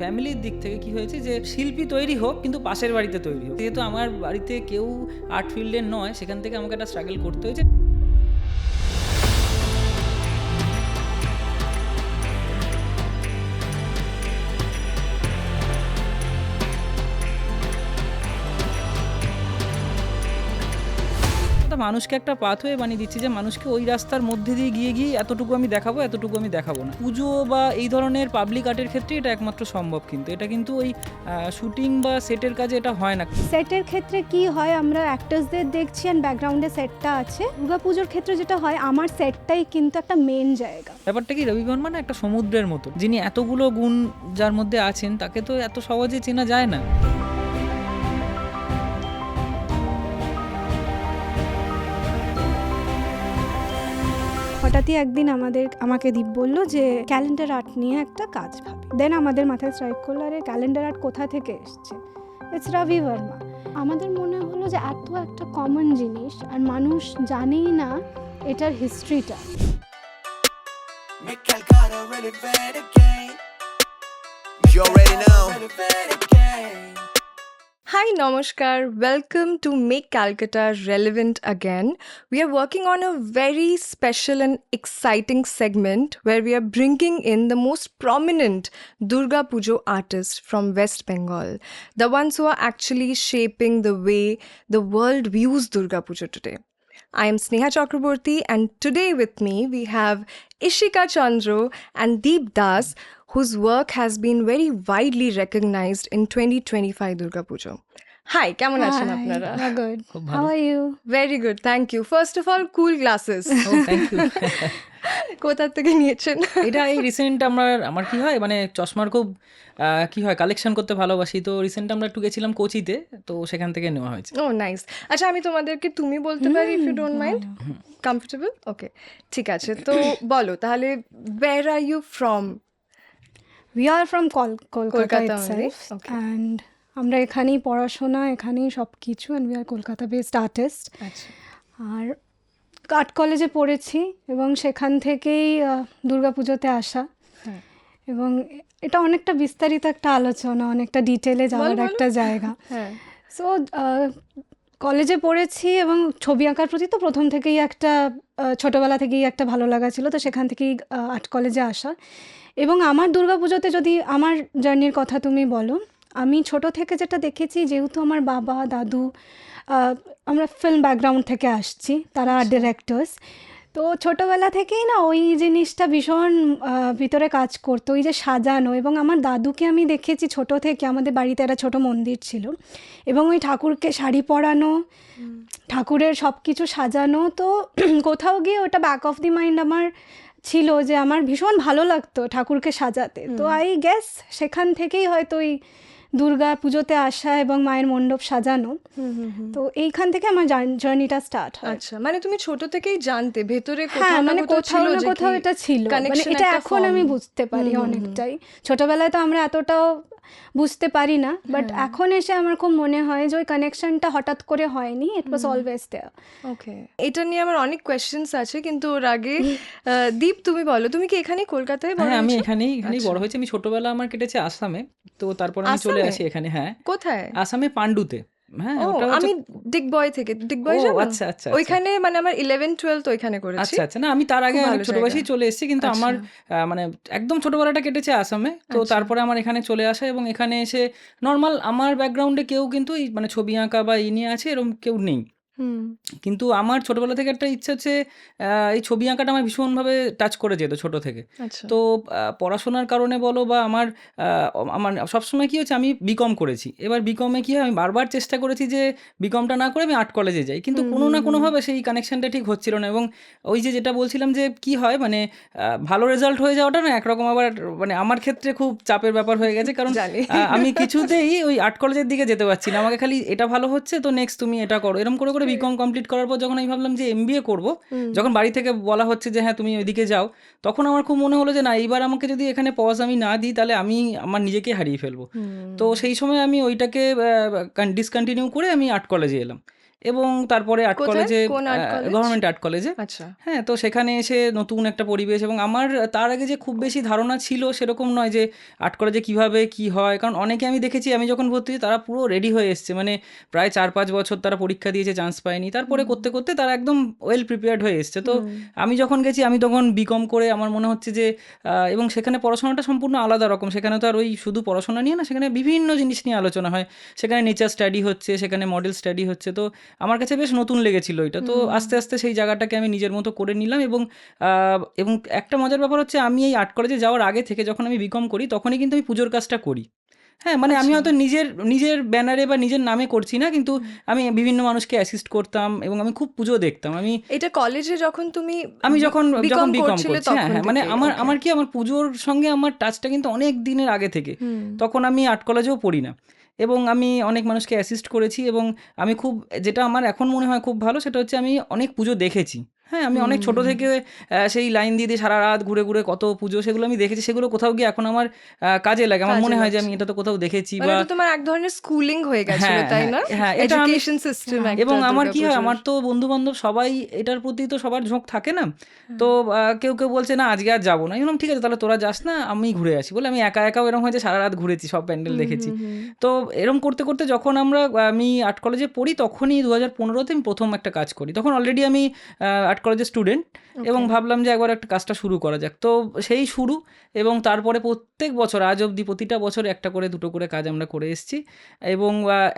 ফ্যামিলির দিক থেকে কি হয়েছে যে শিল্পী তৈরি হোক কিন্তু পাশের বাড়িতে তৈরি হোক, যেহেতু আমার বাড়িতে কেউ আর্ট ফিল্ডের নয়, সেখান থেকে আমাকে একটা স্ট্রাগল করতে হয়েছে। মানুষকে একটা পাথওয়ে বানিয়ে দিচ্ছি যে মানুষকে ওই রাস্তার মধ্যে দিয়ে গিয়ে গিয়ে এতটুকু আমি দেখাবো, এতটুকু আমি দেখাবো না। পুজো বা এই ধরনের পাবলিক আর্টের ক্ষেত্রে এটা একমাত্র সম্ভব, কিন্তু এটা কিন্তু ওই শুটিং বা সেটের কাজে এটা হয় না। সেটের ক্ষেত্রে কি হয়, আমরা অ্যাক্টার্সদের দেখছি অ্যান্ড ব্যাকগ্রাউন্ডে সেটটা আছে। দুর্গাপুজোর ক্ষেত্রে যেটা হয়, আমার সেটটাই কিন্তু একটা মেন জায়গা। ব্যাপারটা কি, রবি বর্মা না একটা সমুদ্রের মতো, যিনি এতগুলো গুণ যার মধ্যে আছেন তাকে তো এত সহজে চেনা যায় না। হঠাৎই একদিন আমাকে দীপ বললো যে ক্যালেন্ডার আর্ট নিয়ে একটা কাজ ভাবি। দেন আমাদের মাথায় স্ট্রাইক করলো, আরে ক্যালেন্ডার আর্ট কোথা থেকে এসছে, ইটস রবি বর্মা। আমাদের মনে হলো যে এত একটা কমন জিনিস আর মানুষ জানেই না এটার হিস্ট্রিটা। Make Calcutta relevant again. You already know. Relevant again. Hi, Namaskar. Welcome to Make Calcutta Relevant Again. We are working on a very special and exciting segment where we are bringing in the most prominent Durga Pujo artists from West Bengal, the ones who are actually shaping the way the world views Durga Pujo today. I am Sneha Chakraborty, and today with me we have Ishika Chandra and Deep Das, whose work has been very widely recognized in 2025 Durga Pujo. Hi, কেমন আছেন আপনারা? Good, খুব how ভালো। Are you? Very good, thank you. First of all, cool glasses. Thank you. কোথা থেকে নিয়েছেন? এটা এই রিসেন্ট আমার কি হয়, মানে চশমার খুব কি হয়, কালেকশন করতে ভালোবাসি, তো রিসেন্ট আমরা একটু গেছিলাম কোচিতে, তো সেখান থেকে নেওয়া হয়েছে। Oh, nice. আচ্ছা, আমি তোমাদেরকে তুমি বলতে পারি if you don't mind? Comfortable? Okay. ঠিক আছে, তো বলো তাহলে, where are you from? We are from Kolkata Kolkata itself, only? Okay. and আমরা এখানেই পড়াশোনা, এখানেই সব কিছু, and we are Kolkata based artist. আচ্ছা। আর আর্ট কলেজে পড়েছি এবং সেখান থেকেই দুর্গাপুজোতে আসা। হ্যাঁ। এবং এটা অনেকটা বিস্তারিত একটা আলোচনা, অনেকটা ডিটেলে যাওয়ার বলো। একটা জায়গা। হ্যাঁ। সো কলেজে পড়েছি এবং ছবি আঁকার প্রতি তো প্রথম থেকেই একটা ছোটোবেলা থেকেই একটা ভালো লাগা ছিল, তো সেখান থেকেই আর্ট কলেজে আসা। এবং আমার দুর্গাপুজোতে যদি আমার জার্নির কথা তুমি বলো, আমি ছোট থেকে যেটা দেখেছি, যেহেতু আমার বাবা দাদু আমরা ফিল্ম ব্যাকগ্রাউন্ড থেকে আসছি, তারা আর্ট ডিরেক্টর্স, তো ছোটোবেলা থেকেই না ওই জিনিসটা ভীষণ ভিতরে কাজ করতো, ওই যে সাজানো। এবং আমার দাদুকে আমি দেখেছি ছোট থেকে, আমাদের বাড়িতে একটা ছোটো মন্দির ছিল এবং ওই ঠাকুরকে শাড়ি পরানো, ঠাকুরের সব কিছু সাজানো। তো কোথাও গিয়ে ওটা ব্যাক অফ দি মাইন্ড আমার ছিল যে আমার ভীষণ ভালো লাগতো ঠাকুরকে সাজাতে। তো আই গেস সেখান থেকেই হয়তো ওই দুর্গা পুজোতে আসা এবং মায়ের মণ্ডপ সাজানো। তো এইখান থেকে আমার জার্নিটা স্টার্ট হয়। আচ্ছা, মানে তুমি ছোট থেকেই জানতে ভেতরে হ্যাঁ, কোথাও না মানে কোথাও ছিল কোথাও না যে কোথাও কি এটা ছিল, মানে connection এটা একটা এখন form? আমি বুঝতে পারি অনেকটাই। ছোটবেলায় তো আমরা এতটাও বুঝতে পারি না, বাট এখন এসে আমার খুব মনে হয় যে ওই কানেকশনটা হঠাৎ করে হয়নি, ইট ওয়াজ অলওয়েজ দেয়ার। ওকে, এটা নিয়ে আমার অনেক কোয়েশ্চেন্স আছে, কিন্তু ওর আগে দীপ তুমি বলো, তুমি কি এখানেই কলকাতায় বড় হ্যাঁ, আমি হয়েছো? এখানেই বড় আচ্ছা। হয়েছি। আমি ছোটবেলা আমার কেটেছে আসামে, তো তারপর আমি চলে আসামে? আসি এখানে। হ্যাঁ, কোথায়? আসামে পাণ্ডুতে। হ্যাঁ, ও, ওটা হচ্ছে। আমি দিগবয় থেকে, দিগবয় ও, জানো? আচ্ছা, আচ্ছা, ওইখানে মানে আমার 11-12 ওইখানে করেছি। আচ্ছা আচ্ছা। না, আমি তার আগে খুব অনেক ভালো ছোট বয়সেই জায়গা। চলে এসেছি, কিন্তু আচ্ছা। আমার মানে একদম ছোটবেলাটা কেটেছে আসামে। তো আচ্ছা। তারপরে আমার এখানে চলে আসা, এবং এখানে এসে নর্মাল আমার ব্যাকগ্রাউন্ডে কেউ কিন্তু এই মানে ছবি আঁকা বা এই নিয়ে আছে এরকম কেউ নেই, হুম। কিন্তু আমার ছোটবেলা থেকে একটা ইচ্ছা হচ্ছে, এই ছবি আঁকাটা আমার ভীষণভাবে টাচ করে যেত ছোট থেকে। আচ্ছা। তো পড়াশোনার কারণে বলো বা আমার সবসময় কী হচ্ছে, আমি বিকম করেছি। এবার বিকমে কী হয়, আমি বারবার চেষ্টা করেছি যে বিকমটা না করে আমি আর্ট কলেজে যাই, কিন্তু কোনো না কোনোভাবে সেই কানেকশানটা ঠিক হচ্ছিল না। এবং ওই যেটা বলছিলাম যে কি হয়, মানে ভালো রেজাল্ট হয়ে যাওয়াটা না একরকম, আবার মানে আমার ক্ষেত্রে খুব চাপের ব্যাপার হয়ে গেছে, কারণ জানি। আমি কিছুতেই ওই আর্ট কলেজের দিকে যেতে পারছি না। আমাকে খালি এটা ভালো হচ্ছে তো নেক্সট তুমি এটা করো, এরকম করে করে বিকম কমপ্লিট করার পর যখন আমি ভাবলাম যে এমবিএ করব, যখন বাড়ি থেকে বলা হচ্ছে যে হ্যাঁ তুমি ওইদিকে যাও, তখন আমার খুব মনে হলো যে না, এইবার আমাকে যদি এখানে পজ আমি না দিই তাহলে আমি আমার নিজেকে হারিয়ে ফেলবো। তো সেই সময় আমি ওইটাকে ডিসকন্টিনিউ করে আমি আর্ট কলেজে এলাম। এবং তারপরে আর্ট কোথায়? কলেজে, কোন art college? গভর্নমেন্ট আর্ট কলেজে। আচ্ছা। হ্যাঁ, তো সেখানে এসে নতুন একটা পরিবেশ, এবং আমার তার আগে যে খুব বেশি ধারণা ছিল সেরকম নয় যে আর্ট কলেজে কীভাবে কী হয়, কারণ অনেকে আমি দেখেছি আমি যখন ভর্তি হই তারা পুরো রেডি হয়ে এসছে, মানে প্রায় 4-5 বছর তারা পরীক্ষা দিয়েছে, চান্স পায়নি, তারপরে করতে করতে তারা একদম ওয়েল প্রিপেয়ার্ড হয়ে এসছে। তো আমি যখন গেছি আমি তখন বিকম করে আমার মনে হচ্ছে যে এবং সেখানে পড়াশোনাটা সম্পূর্ণ আলাদা রকম, সেখানে তো আর ওই শুধু পড়াশোনা নিয়ে না, সেখানে বিভিন্ন জিনিস নিয়ে আলোচনা হয়, সেখানে নেচার স্টাডি হচ্ছে, সেখানে মডেল স্টাডি হচ্ছে। তো আমার কাছে বেশ নতুন লেগেছিল এটা। তো আস্তে আস্তে সেই জায়গাটাকে আমি নিজের মতো করে নিলাম, এবং একটা মজার ব্যাপার হচ্ছে আমি এই আর্ট কলেজে যাওয়ার আগে থেকে যখন আমি বিকম করি তখনই কিন্তু আমি পুজোর কাজটা করি। হ্যাঁ, মানে আমি হয়তো নিজের ব্যানারে বা নিজের নামে করছি না, কিন্তু আমি বিভিন্ন মানুষকে অ্যাসিস্ট করতাম এবং আমি খুব পুজো দেখতাম। এটা কলেজে যখন তুমি যখন বিকম করছিলে করছি, হ্যাঁ, তখন মানে থেকে? আমার কি আমার পুজোর সঙ্গে আমার টাচটা কিন্তু অনেক দিনের আগে থেকে। তখন আমি আর্ট কলেজেও পড়ি না, এবং আমি অনেক মানুষকে অ্যাসিস্ট করেছি, এবং আমি খুব, যেটা আমার এখন মনে হয় খুব ভালো, সেটা হচ্ছে আমি অনেক পুজো দেখেছি। হ্যাঁ, আমি অনেক ছোট থেকে সেই লাইন দিয়ে দিয়ে সারা রাত ঘুরে ঘুরে কত পুজো সেগুলো আমি দেখেছি, সেগুলো কোথাও গিয়ে এখন আমার কাজে লাগে। আমার মনে হয় যে আমি এটা তো কোথাও দেখেছি, মানে বা এটা তোমার এক ধরনের স্কুলিং হয়ে গেছিল, হ্যাঁ, তাই না? হ্যাঁ, এটা আমি, এডুকেশন সিস্টেম একটা। এবং আমার কি হয়, দুর্গাপুজোর। আমার তো বন্ধু বান্ধব সবাই এটার প্রতি তো সবার ঝোঁক থাকে না। তো কেউ কেউ বলছে না আজকে আর যাবো না, আমি বললাম ঠিক আছে তাহলে তোরা যাস না, আমি ঘুরে আসি বলে আমি একাও এরকম হয়েছে সারা রাত ঘুরেছি, সব প্যান্ডেল দেখেছি। তো এরকম করতে করতে যখন আমি আর্ট কলেজে পড়ি তখনই 2015-তে আমি প্রথম একটা কাজ করি। তখন অলরেডি আমি আর্ট কলেজের স্টুডেন্ট, এবং ভাবলাম যে একবার একটা কাজটা শুরু করা যাক। তো সেই শুরু, এবং তারপরে প্রত্যেক বছর আজ অবধি প্রতিটা বছর একটা করে দুটো করে কাজ আমরা করে এসেছি। এবং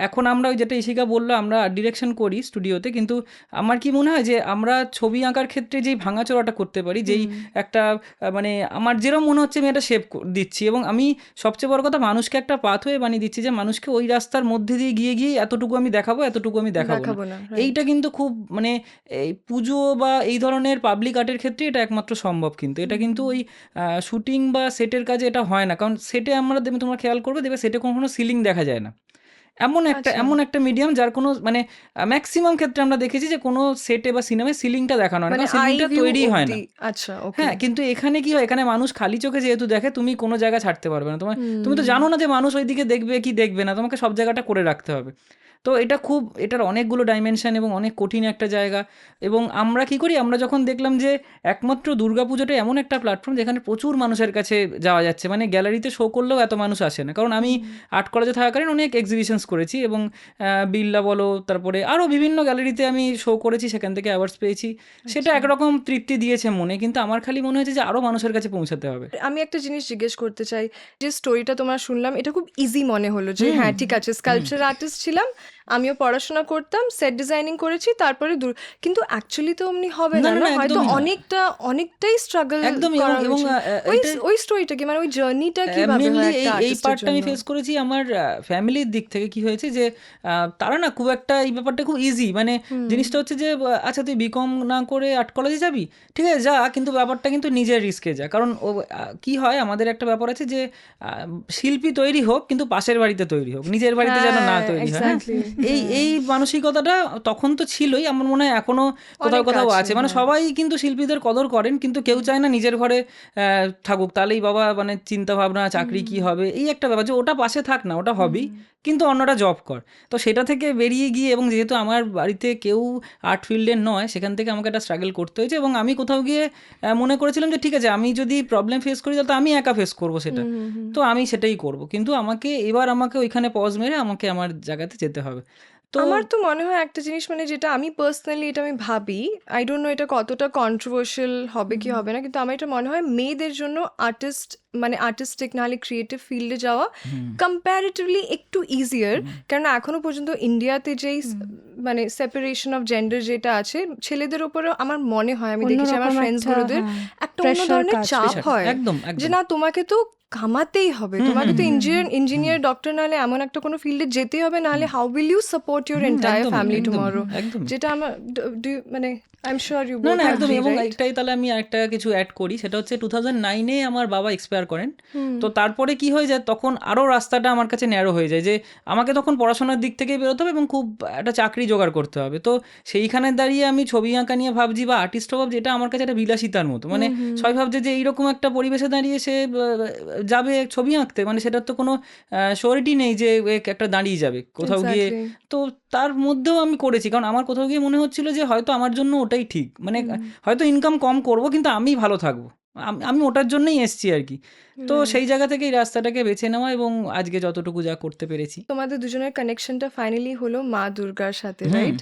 এখন আমরা ওই যেটা ইশিকা বললো, আমরা আর্ট ডিরেকশন করি স্টুডিওতে, কিন্তু আমার কি মনে হয় যে আমরা ছবি আঁকার ক্ষেত্রে যেই ভাঙাচোরাটা করতে পারি, যেই একটা মানে আমার যেরকম মনে হচ্ছে আমি একটা শেপ দিচ্ছি, এবং আমি সবচেয়ে বড় কথা মানুষকে একটা পাথওয়ে বানিয়ে দিচ্ছি, যে মানুষকে ওই রাস্তার মধ্যে দিয়ে গিয়ে এতটুকু আমি দেখাবো, এতটুকু আমি দেখাবো না। এইটা কিন্তু খুব মানে এই পুজো বা এই ধরনের পাবলিক আর্টের ক্ষেত্রে এটা একমাত্র সম্ভব, কিন্তু এটা কিন্তু ওই শুটিং বা সেটের কাজে এটা হয় না, কারণ সেটে তোমরা খেয়াল করবে, দেখবে সেটে কখনো সিলিং দেখা যায় না। এমন একটা মিডিয়াম যার কোনো মানে ম্যাক্সিমাম ক্ষেত্রে আমরা দেখেছি যে কোনো সেটে বা সিনেমায় সিলিংটা দেখানো হয় না, কারণ সিলিংটা তৈরি হয় না। আচ্ছা, ওকে। হ্যাঁ, কিন্তু এখানে কি হয়, এখানে মানুষ খালি চোখে যেহেতু দেখে, তুমি কোনো জায়গা ছাড়তে পারবে না। তুমি তো জানো না যে মানুষ ওইদিকে দেখবে কি দেখবে না, তোমাকে সব জায়গাটা করে রাখতে হবে। তো এটার অনেকগুলো ডাইমেনশন এবং অনেক কঠিন একটা জায়গা। এবং আমরা কি করি, আমরা যখন দেখলাম যে একমাত্র দুর্গাপুজোটা এমন একটা প্ল্যাটফর্ম যেখানে প্রচুর মানুষের কাছে যাওয়া যাচ্ছে, মানে গ্যালারিতে শো করলেও এত মানুষ আসে না, কারণ আমি আর্ট কলেজে থাকাকালীন অনেক এক্সিবিশনস করেছি, এবং বিড়লা বলো, তারপরে আরও বিভিন্ন গ্যালারিতে আমি শো করেছি, সেখান থেকে অ্যাওয়ার্ডস পেয়েছি। সেটা একরকম তৃপ্তি দিয়েছে মনে, কিন্তু আমার খালি মনে হয়েছে যে আরও মানুষের কাছে পৌঁছাতে হবে। আমি একটা জিনিস জিজ্ঞেস করতে চাই, যে স্টোরিটা তোমার শুনলাম এটা খুব ইজি মনে হলো, যে হ্যাঁ ঠিক আছে, স্কাল্পচার আর্টিস্ট ছিলাম, আমিও পড়াশোনা করতাম, সেট ডিজাইনিং করেছি, তারপরে কিন্তু অ্যাকচুয়ালি তো অমনি হবে না, হয়তো অনেকটাই স্ট্রাগল করা হয়েছে। ওই স্টোরিটা কি, মানে ওই জার্নিটা কিভাবে হয় একটা এই আর্টিস্টের পার্টটা আমি জন্য? ফেস করেছি আমার ফ্যামিলির দিক থেকে। কি হয়েছে যে তারা না খুব একটা এই ব্যাপারটা খুব ইজি, মানে জিনিসটা হচ্ছে যে আচ্ছা তুই বিকম না করে আর্ট কলেজে যাবি, ঠিক আছে যা, কিন্তু ব্যাপারটা কিন্তু নিজের রিস্কে যা, কারণ কি হয় আমাদের একটা ব্যাপার আছে যে শিল্পী তৈরি হোক কিন্তু পাশের বাড়িতে তৈরি হোক, নিজের বাড়িতে যেন না তৈরি হয়। এই মানসিকতাটা তখন তো ছিলই, আমার মনে হয় এখনো কোথাও কোথাও আছে, মানে সবাই কিন্তু শিল্পীদের কদর করেন, কিন্তু কেউ চায় না নিজের ঘরে থাকুক, তাহলেই বাবা মানে চিন্তা ভাবনা চাকরি কি হবে, এই একটা ব্যাপার, যে ওটা পাশে থাক না, ওটা হবেই, কিন্তু অন্যটা জব কর। তো সেটা থেকে বেরিয়ে গিয়ে, এবং যেহেতু আমার বাড়িতে কেউ আর্ট ফিল্ডের নয়, সেখান থেকে আমাকে একটা স্ট্রাগল করতে হয়েছে, এবং আমি কোথাও গিয়ে মনে করেছিলাম যে ঠিক আছে আমি যদি প্রবলেম ফেস করি তাহলে আমি একা ফেস করবো সেটা, তো আমি সেটাই করব, কিন্তু আমাকে ওইখানে পজ মেরে আমাকে আমার জায়গাতে যেতে হবে। তো আমার তো মনে হয় একটা জিনিস, মানে যেটা আমি পার্সোনালি এটা আমি ভাবি, আই ডোন্ট নো এটা কতটা কন্ট্রোভার্সিয়াল হবে কি হবে না, কিন্তু আমার এটা মনে হয় মেয়েদের জন্য আর্টিস্টিক নাহলে ক্রিয়েটিভ ফিল্ডে যাওয়া কম্প্যারেটিভলি একটু ইজিয়ার, কারণ এখনো পর্যন্ত ইন্ডিয়াতে যেই মানে সেপারেশন অফ জেন্ডার যেটা আছে, ছেলেদের উপরেও আমার মনে হয়, আমি দেখেছি আমার ফ্রেন্ডস গুলোদের একটা অন্য ধরনের চাপ হয়, একদম যে না তোমাকে তো কামাতেই হবে, তোমাকে তো ইঞ্জিনিয়ার ডক্টর নাহলে এমন একটা কোনো ফিল্ডে যেতেই হবে, নাহলে how will you support your entire family tomorrow, যেটা আমার মানে আই এম শিওর ইউ না একদম। এবং একটাই তাহলে আমি একটা কিছু অ্যাড করি, সেটা হচ্ছে 2009-এ আমার বাবা এক্সপায়ার করেন। তো তারপরে কি হয়ে যায়, তখন আরও রাস্তাটা আমার কাছে ন্যারো হয়ে যায়, যে আমাকে তখন পড়াশোনার দিক থেকেই বেরোতে হবে এবং খুব একটা চাকরি জোগাড় করতে হবে। তো সেইখানে দাঁড়িয়ে আমি ছবি আঁকা নিয়ে ভাবছি বা আর্টিস্ট হব, যেটা আমার কাছে একটা বিলাসিতার মতো, মানে সবাই ভাবছে যে এইরকম একটা পরিবেশে দাঁড়িয়ে সে যাবে ছবি আঁকতে, মানে সেটার তো কোনো শিওরিটি নেই যে এ একটা দাঁড়িয়ে যাবে কোথাও গিয়ে। Exactly. তো তার মধ্যেও আমি করেছি, কারণ আমার কোথাও গিয়ে মনে হচ্ছিল যে হয়তো আমার জন্য ওটাই ঠিক, মানে হয়তো ইনকাম কম করব কিন্তু আমি ভালো থাকবো, আমি ওটার জন্যই এসছি আর কি। তো সেই জায়গা থেকে এই রাস্তাটাকে বেছে নেওয়া এবং আজকে যতটুকু যা করতে পেরেছি। তোমাদের দুজনের কানেকশনটা ফাইনালি হলো মা দুর্গার সাথে, রাইট?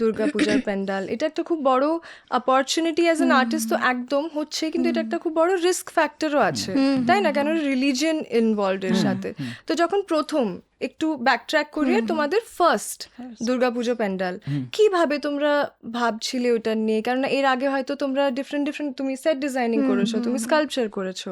দুর্গা পূজার প্যান্ডাল, এটা একটা খুব বড় অপরচুনিটি অ্যাজ অ্যান আর্টিস্ট তো একদম হচ্ছে, কিন্তু এটা একটা খুব বড় রিস্ক ফ্যাক্টরও আছে, তাই না? কেন রিলিজিয়ন ইনভলভড এর সাথে। তো যখন প্রথম একটু ব্যাকট্র্যাক করিয়ে তোমাদের ফার্স্ট দুর্গাপুজো প্যান্ডাল, কিভাবে তোমরা ভাবছিলে ওটা নিয়ে? কারণ এর আগে হয়তো তোমরা ডিফারেন্ট তুমি সেট ডিজাইনিং করেছো, তুমি স্কাল্পচার করেছো,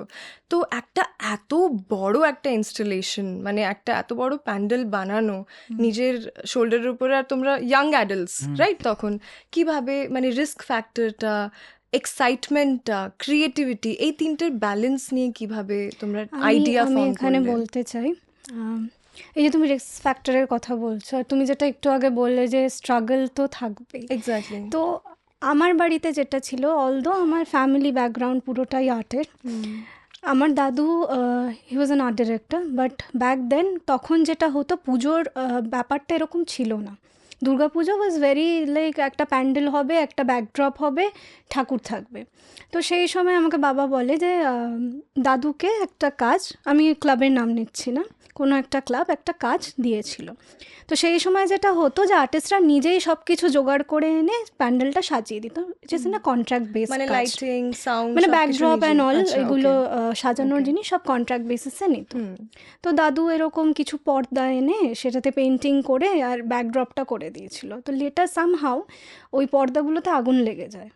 তো একটা এত বড় একটা ইনস্টলেশন, মানে একটা এত বড় প্যান্ডেল বানানো নিজের শোল্ডারের উপরে, আর তোমরা ইয়াং অ্যাডাল্টস, রাইট? তখন কিভাবে মানে রিস্ক ফ্যাক্টরটা, এক্সাইটমেন্টটা, ক্রিয়েটিভিটি, এই তিনটের ব্যালেন্স নিয়ে কিভাবে তোমরা আইডিয়া আমি ফর্ম এখানে করলে? বলতে চাই, এই যে তুমি রিস্ক ফ্যাক্টরের কথা বলছো, আর তুমি যেটা একটু আগে বললে যে স্ট্রাগল তো থাকবেই। এক্স্যাক্টলি। তো আমার বাড়িতে যেটা ছিল, অলদো আমার ফ্যামিলি ব্যাকগ্রাউন্ড পুরোটাই আর্টের। আমার দাদু he was an art director, but back then তখন যেটা হতো, পুজোর ব্যাপারটা এরকম ছিল না। দুর্গাপুজো ওয়াজ ভেরি লাইক একটা প্যান্ডেল হবে, একটা ব্যাকড্রপ হবে, ঠাকুর থাকবে। তো সেই সময় আমাকে বাবা বলে যে দাদুকে একটা কাজ, আমি ক্লাবের নাম নিচ্ছি না, কোনো একটা ক্লাব একটা কাজ দিয়েছিল। তো সেই সময় যেটা হতো যে আর্টিস্টরা নিজেই সব কিছু জোগাড় করে এনে প্যান্ডেলটা সাজিয়ে দিত, ইটস না কন্ট্রাক্ট বেস, মানে লাইটিং, সাউন্ড, মানে ব্যাকড্রপ অ্যান্ড অল এগুলো সাজানোর জিনিস সব কন্ট্রাক্ট বেসিসে নিত। তো দাদু এরকম কিছু পর্দা এনে সেটাতে পেন্টিং করে আর ব্যাকড্রপটা করে দিয়েছিল। তো লেটার সামহাউ ওই পর্দাগুলোতে আগুন লেগে যায়,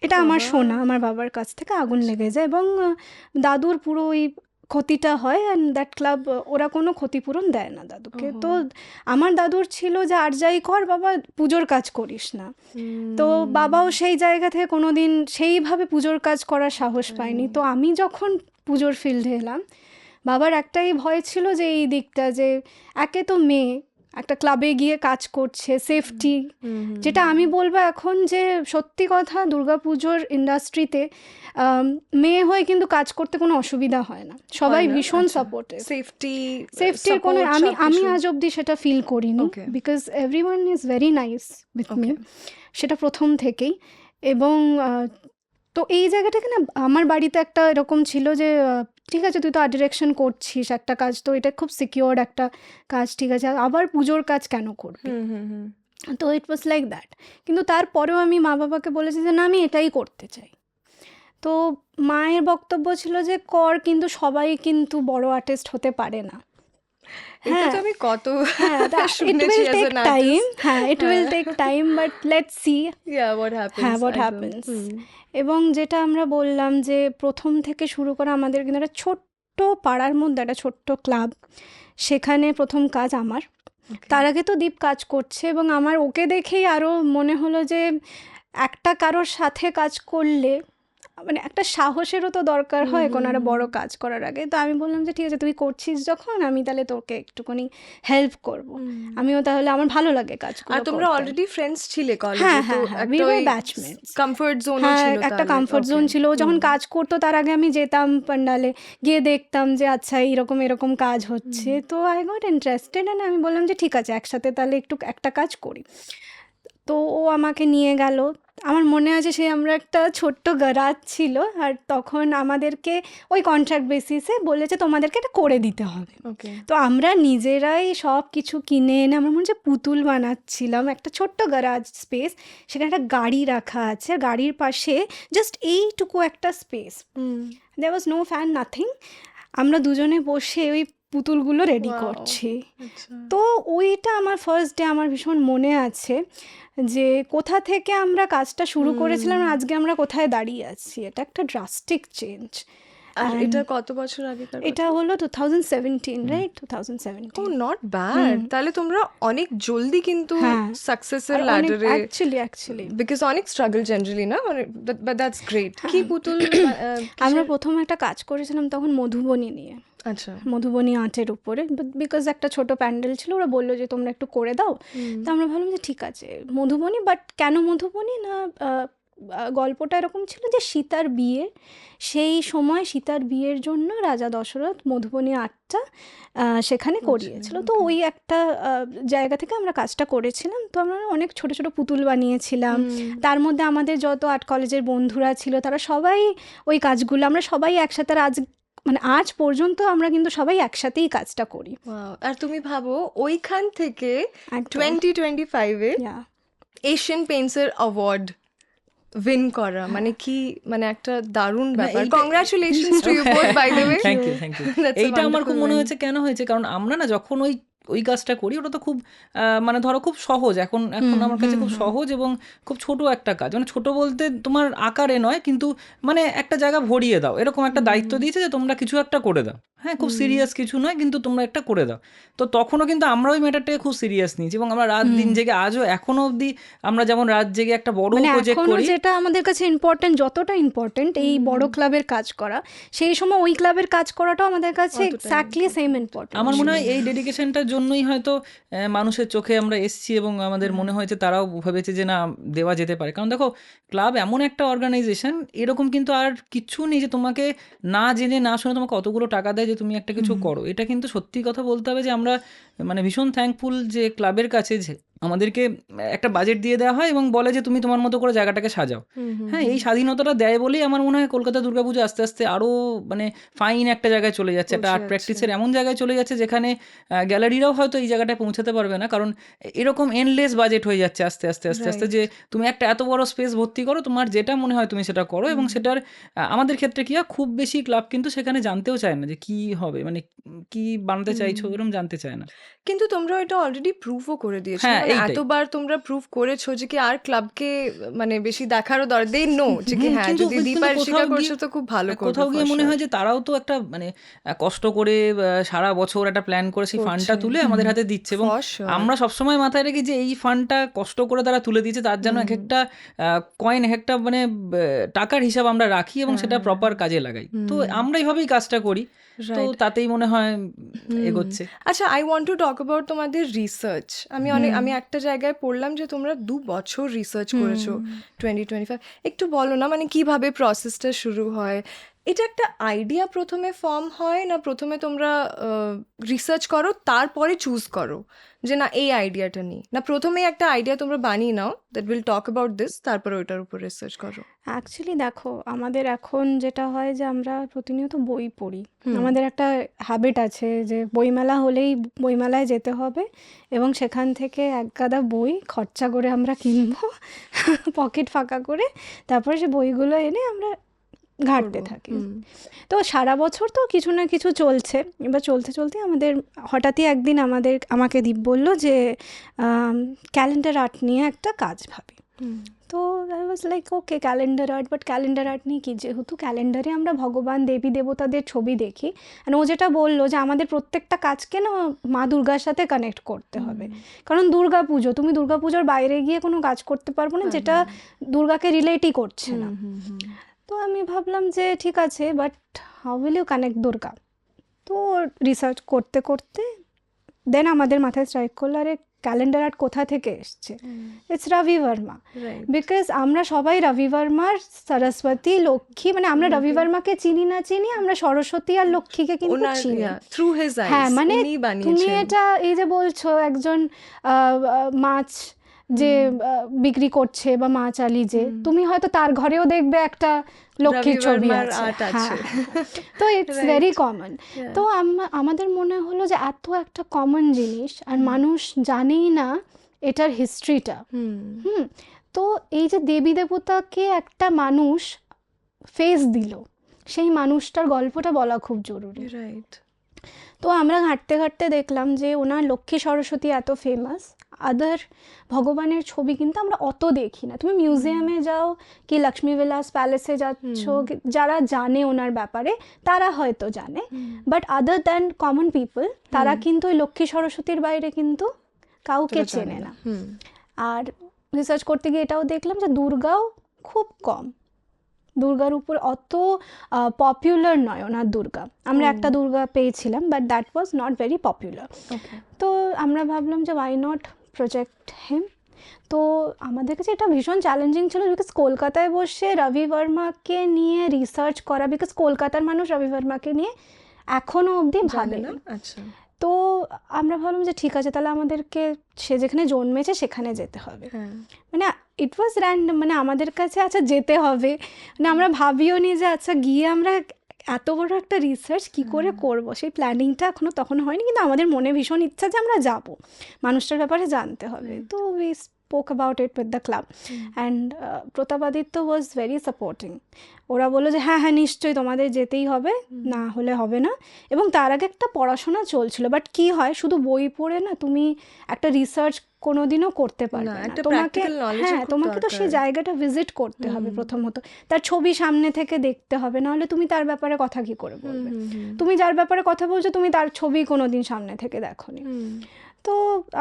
এটা আমার শোনা, আমার বাবার কাছ থেকে আগুন লেগে যায়, এবং দাদুর পুরো ওই ক্ষতিটা হয়, অ্যান্ড দ্যাট ক্লাব ওরা কোনো ক্ষতিপূরণ দেয় না দাদুকে। তো আমার দাদুর ছিল যে আর যাই কর বাবা, পুজোর কাজ করিস না। তো বাবাও সেই জায়গা থেকে কোনো দিন সেইভাবে পুজোর কাজ করার সাহস পায়নি। তো আমি যখন পুজোর ফিল্ডে এলাম, বাবার একটাই ভয় ছিল যে এই দিকটা, যে একে তো মেয়ে একটা ক্লাবে গিয়ে কাজ করছে, সেফটি, যেটা আমি বলবো এখন যে সত্যি কথা, দুর্গাপুজোর ইন্ডাস্ট্রিতে মেয়ে হয়ে কিন্তু কাজ করতে কোনো অসুবিধা হয় না, সবাই ভীষণ সাপোর্টিভ। সেফটির কোনো আমি আজ অবধি সেটা ফিল করিনি, because everyone is very nice with me, সেটা প্রথম থেকেই। এবং তো এই জায়গাটাকে না, আমার বাড়িতে একটা এরকম ছিল যে ঠিক আছে তুই তো আর্ট ডিরেকশন করছিস, একটা কাজ তো এটা খুব সিকিওর্ড একটা কাজ, ঠিক আছে আবার পুজোর কাজ কেন করবি? তো ইট ওয়াজ লাইক দ্যাট। কিন্তু তারপরেও আমি মা বাবাকে বলেছি যে না, আমি এটাই করতে চাই। তো মায়ের বক্তব্য ছিল যে কর, কিন্তু সবাই কিন্তু বড় আর্টিস্ট হতে পারে না। এটা তো আমি কত it will take time, it will take time, but let's see what happens. এবং যেটা আমরা বললাম যে প্রথম থেকে শুরু করা আমাদের কিন্তু একটা ছোট্ট পাড়ার মধ্যে একটা ছোট্ট ক্লাব, সেখানে প্রথম কাজ আমার। তার আগে তো দীপ কাজ করছে, এবং আমার ওকে দেখেই আরও মনে হলো যে একটা কারোর সাথে কাজ করলে মানে একটা সাহসেরও তো দরকার হয় কোনো একটা বড় কাজ করার আগে। তো আমি বললাম যে ঠিক আছে তুই করছিস যখন, আমি তাহলে তোকে একটুখানি হেল্প করব, আমিও তাহলে আমার ভালো লাগে কাজগুলো। আর তোমরা অলরেডি ফ্রেন্ডস ছিলে কলেজে, তো we were batchmates, comfort zone ছিল, একটা কমফর্ট জোন ছিল। যখন কাজ করতো তার আগে আমি যেতাম প্যান্ডালে, গিয়ে দেখতাম যে আচ্ছা এরকম এরকম কাজ হচ্ছে, তো আই গট ইন্টারেস্টেড, অ্যান্ড আমি বললাম যে ঠিক আছে একসাথে তাহলে একটু একটা কাজ করি। তো ও আমাকে নিয়ে গেল, আমার মনে আছে সে আমরা একটা ছোট্ট গ্যারাজ ছিল, আর তখন আমাদেরকে ওই কন্ট্রাক্ট বেসিসে বলেছে তোমাদেরকে এটা করে দিতে হবে। তো আমরা নিজেরাই সব কিছু কিনে এনে, আমার মনে হচ্ছে পুতুল বানাচ্ছিলাম, একটা ছোট্ট গ্যারাজ স্পেস, সেখানে একটা গাড়ি রাখা আছে, গাড়ির পাশে জাস্ট এইটুকু একটা space, there was no fan, nothing, আমরা দুজনে বসে ওই পুতুলগুলো রেডি করছি। তো ওইটা আমার ফার্স্ট ডে আমার ভীষণ মনে আছে, যে কোথা থেকে আমরা কাজটা শুরু করেছিলাম, আজকে আমরা কোথায় দাঁড়িয়ে আছি, এটা একটা ড্রাস্টিক চেঞ্জ। আর এটা কত বছর আগে? এটা হলো 2017, রাইট? 2017। ও নট ব্যাড, তাহলে তোমরা অনেক জলদি কিন্তু সাকসেসের ল্যাডারে, অ্যাকচুয়ালি বিকজ অনেক স্ট্রাগল জেনারেলি না, মানে বাট দ্যাটস গ্রেট। কি পুতুল? আমরা প্রথম একটা কাজ করেছিলাম তখন মধুবনী নিয়ে, আচ্ছা, মধুবনী আর্টের উপরে, বিকজ একটা ছোট প্যান্ডেল ছিল, ওরা বললো যে তোমরা একটু করে দাও। তো আমরা ভাবলাম যে ঠিক আছে মধুবনী, বাট কেন মধুবনী না, গল্পটা এরকম ছিল যে সীতার বিয়ে, সেই সময় সীতার বিয়ের জন্য রাজা দশরথ মধুবনী আটটা সেখানে করিয়েছিল। তো ওই একটা জায়গা থেকে আমরা কাজটা করেছিলাম। তো আমরা অনেক ছোট ছোট পুতুল বানিয়েছিলাম। তার মধ্যে আমাদের যত আর্ট কলেজের বন্ধুরা ছিল তারা সবাই ওই কাজগুলো, আমরা সবাই একসাথে মানে আজ পর্যন্ত আমরা কিন্তু সবাই একসাথেই কাজটা করি। Wow! আর তুমি ভাবো ওইখান থেকে একদম। 2025-এ Yeah. এশিয়ান পেইন্টসের অ্যাওয়ার্ড উইন করা মানে কি, মানে একটা দারুণ ব্যাপার। এইটা- congratulations to you both by the way. Thank you That's a এইটা আমার wonderful খুব মনে win. হয়েছে কেন হয়েছে, কারণ আমরা না যখন ওই কাজটা করি ওটা তো খুব মানে ধরো খুব সহজ, এখন আমার কাছে খুব সহজ এবং খুব ছোট একটা কাজ, মানে ছোট বলতে তোমার আকারে নয়, কিন্তু মানে একটা জায়গা ভরিয়ে দাও এরকম একটা দায়িত্ব দিয়েছে যে তোমরা কিছু একটা করে দাও। হ্যাঁ, খুব সিরিয়াস কিছু নয়, কিন্তু তোমরা একটা করে দাও। তো তখনও কিন্তু আমরা ওই ম্যাটারটাকে খুব সিরিয়াস নিয়েছি এবং আমরা রাত দিন জেগে আজও এখনো অবধি আমরা যেমন রাত জেগে একটা বড় মানে প্রজেক্ট এখনো করি। যেটা আমাদের কাছে ইম্পর্টেন্ট, যতটা ইম্পর্টেন্ট এই বড় ক্লাবের কাজ করা, সেই সময় ওই ক্লাবের কাজ করাটাও আমাদের কাছে এক্স্যাক্টলি সেম ইম্পর্টেন্ট। আমার মনে হয় এই ডেডিকেশনটার জন্যই হয়তো মানুষের চোখে আমরা এসছি এবং আমাদের মনে হয়েছে তারাও ভেবেছে যে না, দেওয়া যেতে পারে। কারণ দেখো, ক্লাব এমন একটা অর্গানাইজেশন, এরকম কিন্তু আর কিছু নেই যে তোমাকে না জেনে না শুনে তোমাকে অতগুলো টাকা দেয় যে তুমি একটা কিছু করো। এটা কিন্তু সত্যি কথা বলতে হবে যে আমরা মানে ভীষণ থ্যাঙ্কফুল যে ক্লাবের কাছে যে আমাদেরকে একটা বাজেট দিয়ে দেওয়া হয় এবং বলে যে তুমি তোমার মতো করে জায়গাটাকে সাজাও। হ্যাঁ, এই স্বাধীনতাটা দেয় বলেই আমার মনে হয় কলকাতা দুর্গাপুজো আস্তে আস্তে আরও মানে ফাইন একটা জায়গায় চলে যাচ্ছে, একটা আর্ট প্র্যাকটিসের এমন জায়গায় চলে যাচ্ছে যেখানে গ্যালারিরাও হয়তো এই জায়গাটায় পৌঁছাতে পারবে না, কারণ এরকম এন্ডলেস বাজেট হয়ে যাচ্ছে আস্তে আস্তে আস্তে আস্তে, যে তুমি একটা এত বড় স্পেস ভর্তি করো, তোমার যেটা মনে হয় তুমি সেটা করো। এবং সেটার আমাদের ক্ষেত্রে কি হয়, খুব বেশি ক্লাব কিন্তু সেখানে জানতেও চায় না যে কি হবে, মানে কি বানাতে চাইছো, এরকম জানতে চায় না। কিন্তু তোমরা এটা অলরেডি প্রুভও করে দিয়েছো, হ্যাঁ, মানে এইটাই। এতবার তোমরা প্রুভ করেছো যে কি আর ক্লাবকে মানে বেশি দেখারও দরকার, দে নো যে কি হ্যাঁ কিন্তু যদি কিন্তু দীপার কোথাও স্বীকার করছো গিয়ে- তো খুব ভালো করবে। কোথাও গিয়ে for মনে sure. হয় যে তারাও তো একটা মানে কষ্ট করে সারা বছর একটা প্ল্যান করে সেই ফান্ডটা তুলে আমাদের হাতে দিচ্ছে, এবং For sure. আমরা সবসময় মাথায় রেখি যে এই ফান্ডটা কষ্ট করে তারা তুলে দিয়েছে, তার জন্য এক একটা কয়েন, এক একটা মানে টাকার হিসাব আমরা রাখি এবং সেটা প্রপার কাজে লাগাই। তো আমরা এইভাবেই কাজটা করি, তো তাতেই মনে হয় এগোচ্ছে। আচ্ছা, I want to talk about তোমাদের রিসার্চ। আমি একটা জায়গায় পড়লাম যে তোমরা 2 বছর রিসার্চ করেছো 2025। একটু বলো না মানে কিভাবে প্রসেসটা শুরু হয়? এটা একটা আইডিয়া প্রথমে ফর্ম হয় না প্রথমে তোমরা রিসার্চ করো তারপরে চুজ করো যে না এই আইডিয়াটা নিই, না প্রথমেই একটা আইডিয়া তোমরা বানিয়ে now that will talk about this, তারপরে ওইটার উপর রিসার্চ করো? অ্যাকচুয়ালি দেখো, আমাদের এখন যেটা হয় যে আমরা প্রতিনিয়ত বই পড়ি। আমাদের একটা হ্যাবিট আছে যে বইমেলা হলেই বইমেলায় যেতে হবে এবং সেখান থেকে এক গাদা বই খরচা করে আমরা কিনবো পকেট ফাঁকা করে, তারপরে সে বইগুলো এনে আমরা ঘাঁটতে থাকি। তো সারা বছর তো কিছু না কিছু চলছে। এবার চলতে চলতে আমাদের হঠাৎই একদিন আমাকে দীপ বলল যে ক্যালেন্ডার আর্ট নিয়ে একটা কাজ ভাবি। তো I was like okay, calendar art, but calendar art নিয়ে কি, যেহেতু ক্যালেন্ডারে আমরা ভগবান দেবী দেবতাদের ছবি দেখি, আর ও যেটা বললো যে আমাদের প্রত্যেকটা কাজকে না মা দুর্গার সাথে কানেক্ট করতে হবে, কারণ দুর্গা পুজো, তুমি দুর্গা পুজোর বাইরে গিয়ে কোনো কাজ করতে পারবো না যেটা দুর্গাকে রিলেটই করছে না। তো আমি ভাবলাম যে ঠিক আছে, but how will you connect Durga? তো রিসার্চ করতে করতে দেন আমাদের মাথায় স্ট্রাইক করলো, আরে ক্যালেন্ডার আর্ট কোথা থেকে এসছে? It's Rabi Varma. বিকজ আমরা সবাই রবি বর্মার সরস্বতী, লক্ষ্মী, মানে আমরা রবি বর্মাকে চিনি না চিনি, আমরা সরস্বতী আর লক্ষ্মীকে কিন্তু চিনি। থ্রু হিজ আইস হ্যাঁ, মানে উনি তুমি বানিয়েছেন। এটা এই যে বলছো একজন মাছ যে বিক্রি করছে বা মাছ আলি, যে তুমি হয়তো তার ঘরেও দেখবে একটা লক্ষ্মীর রবি ছবি বর্মার আছে। art আছে। হ্যাঁ, তো ইটস ভেরি কমন। তো আমাদের মনে হলো যে এত একটা কমন জিনিস আর মানুষ জানেই না এটার হিস্ট্রিটা। তো এই যে দেবী দেবতাকে একটা মানুষ ফেস দিল, সেই মানুষটার গল্পটা বলা খুব জরুরি। রাইট। তো আমরা ঘাঁটতে ঘাঁটতে দেখলাম যে ওনার লক্ষ্মী সরস্বতী এত ফেমাস, আদার ভগবানের ছবি কিন্তু আমরা অত দেখি না। তুমি মিউজিয়ামে যাও কি লক্ষ্মী বিলাস প্যালেসে যাচ্ছ, যারা জানে ওনার ব্যাপারে তারা হয়তো জানে, but other than common people তারা কিন্তু ওই লক্ষ্মী সরস্বতীর বাইরে কিন্তু কাউকে চেনে না। আর রিসার্চ করতে গিয়ে এটাও দেখলাম যে দুর্গাও খুব কম, দুর্গার উপর অত পপুলার নয় ওনার দুর্গা। আমরা একটা দুর্গা পেয়েছিলাম, but that was not very popular. তো আমরা ভাবলাম যে ওয়াই নট প্রজেক্ট হিম। তো আমাদের কাছে এটা ভীষণ চ্যালেঞ্জিং ছিল, বিকজ কলকাতায় বসে রবি বর্মাকে নিয়ে রিসার্চ করা, বিকজ কলকাতার মানুষ রবি বর্মাকে নিয়ে এখনও অবধি ভাবে জানে না। না? আচ্ছা। তো আমরা ভাবলাম যে ঠিক আছে, তাহলে আমাদেরকে সে যেখানে জন্মেছে সেখানে যেতে হবে। হ্যাঁ। মানে ইট ওয়াজ র্যান্ডম, মানে আমাদের কাছে আচ্ছা যেতে হবে, মানে আমরা ভাবিও নি যে আচ্ছা গিয়ে আমরা এত বড় একটা রিসার্চ কি করে করব, সেই প্ল্যানিংটা এখনো তখন হয়নি, কিন্তু আমাদের মনে ভীষণ ইচ্ছা যে আমরা যাব, মানুষটার ব্যাপারে জানতে হবে। তো we spoke about it with the club and Pratapaditya was very supporting. ওরা বললো যে হ্যাঁ হ্যাঁ নিশ্চয়ই তোমাদের যেতেই হবে, না হলে হবে না। এবং তার আগে একটা পড়াশোনা চলছিল, বাট কি হয় শুধু বই পড়ে না তুমি একটা রিসার্চ কোনোদিনও করতে পারবে না, একটা তোমাকে practical knowledge হ্যাঁ খুব তোমাকে তো সেই দরকার। জায়গাটা ভিজিট করতে হবে প্রথমত, তার ছবি সামনে থেকে দেখতে হবে, নাহলে তুমি তার ব্যাপারে কথা কি করে বলবে? তুমি যার ব্যাপারে কথা বলছো তুমি তার ছবি কোনোদিন সামনে থেকে দেখোনি। তো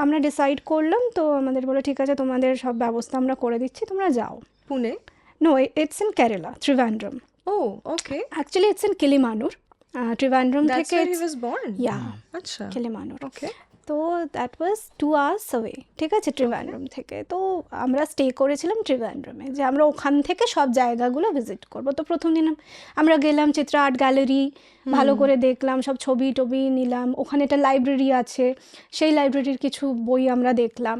আমরা ডিসাইড করলাম, তো আমাদের বলে ঠিক আছে তোমাদের সব ব্যবস্থা আমরা করে দিচ্ছি, তোমরা যাও। Pune? No, it's in Kerala, Trivandrum. Oh okay. Actually it's in Kilimanoor, Trivandrum That's থেকে where he was born? ইয়া আচ্ছা। কিলিমানুর। ওকে। তো দ্যাট ওয়াজ 2 hours away, ঠিক আছে, ত্রিভেন্দ্রম থেকে। তো আমরা স্টে করেছিলাম ত্রিভেন্দ্রমে, যে আমরা ওখান থেকে সব জায়গাগুলো ভিজিট করব। তো প্রথম দিন আমরা গেলাম চিত্রা আর্ট গ্যালারি, ভালো করে দেখলাম, সব ছবি টবি নিলাম। ওখানে একটা লাইব্রেরি আছে, সেই লাইব্রেরির কিছু বই আমরা দেখলাম।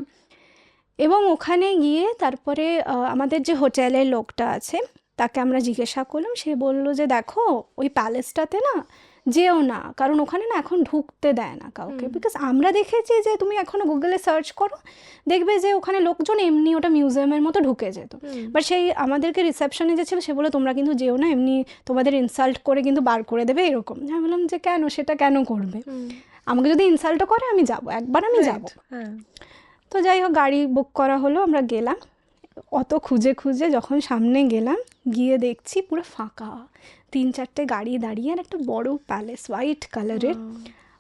এবং ওখানে গিয়ে তারপরে আমাদের যে হোটেলের লোকটা আছে তাকে আমরা জিজ্ঞাসা করলাম, সে বললো যে দেখো ওই প্যালেসটাতে না যেও না, কারণ ওখানে না এখন ঢুকতে দেয় না কাউকে। বিকজ আমরা দেখেছি যে তুমি এখনো গুগলে সার্চ করো, দেখবে যে ওখানে লোকজন এমনি ওটা মিউজিয়ামের মতো ঢুকে যেত। বাট সেই আমাদেরকে রিসেপশনে যে ছিল সে বলে তোমরা কিন্তু যেও না, এমনি তোমাদের ইনসাল্ট করে কিন্তু বার করে দেবে এরকম। আমি বললাম যে কেন, সেটা কেন করবে? আমাকে যদি ইনসাল্টও করে আমি যাব, একবার আমি যাব। হ্যাঁ। তো যাই হোক গাড়ি বুক করা হলো, আমরা গেলাম। অত খুঁজে খুঁজে যখন সামনে গেলাম, গিয়ে দেখছি পুরো ফাঁকা, 3-4টে গাড়ি দাঁড়িয়ে, আর একটা বড় প্যালেস হোয়াইট কালারের,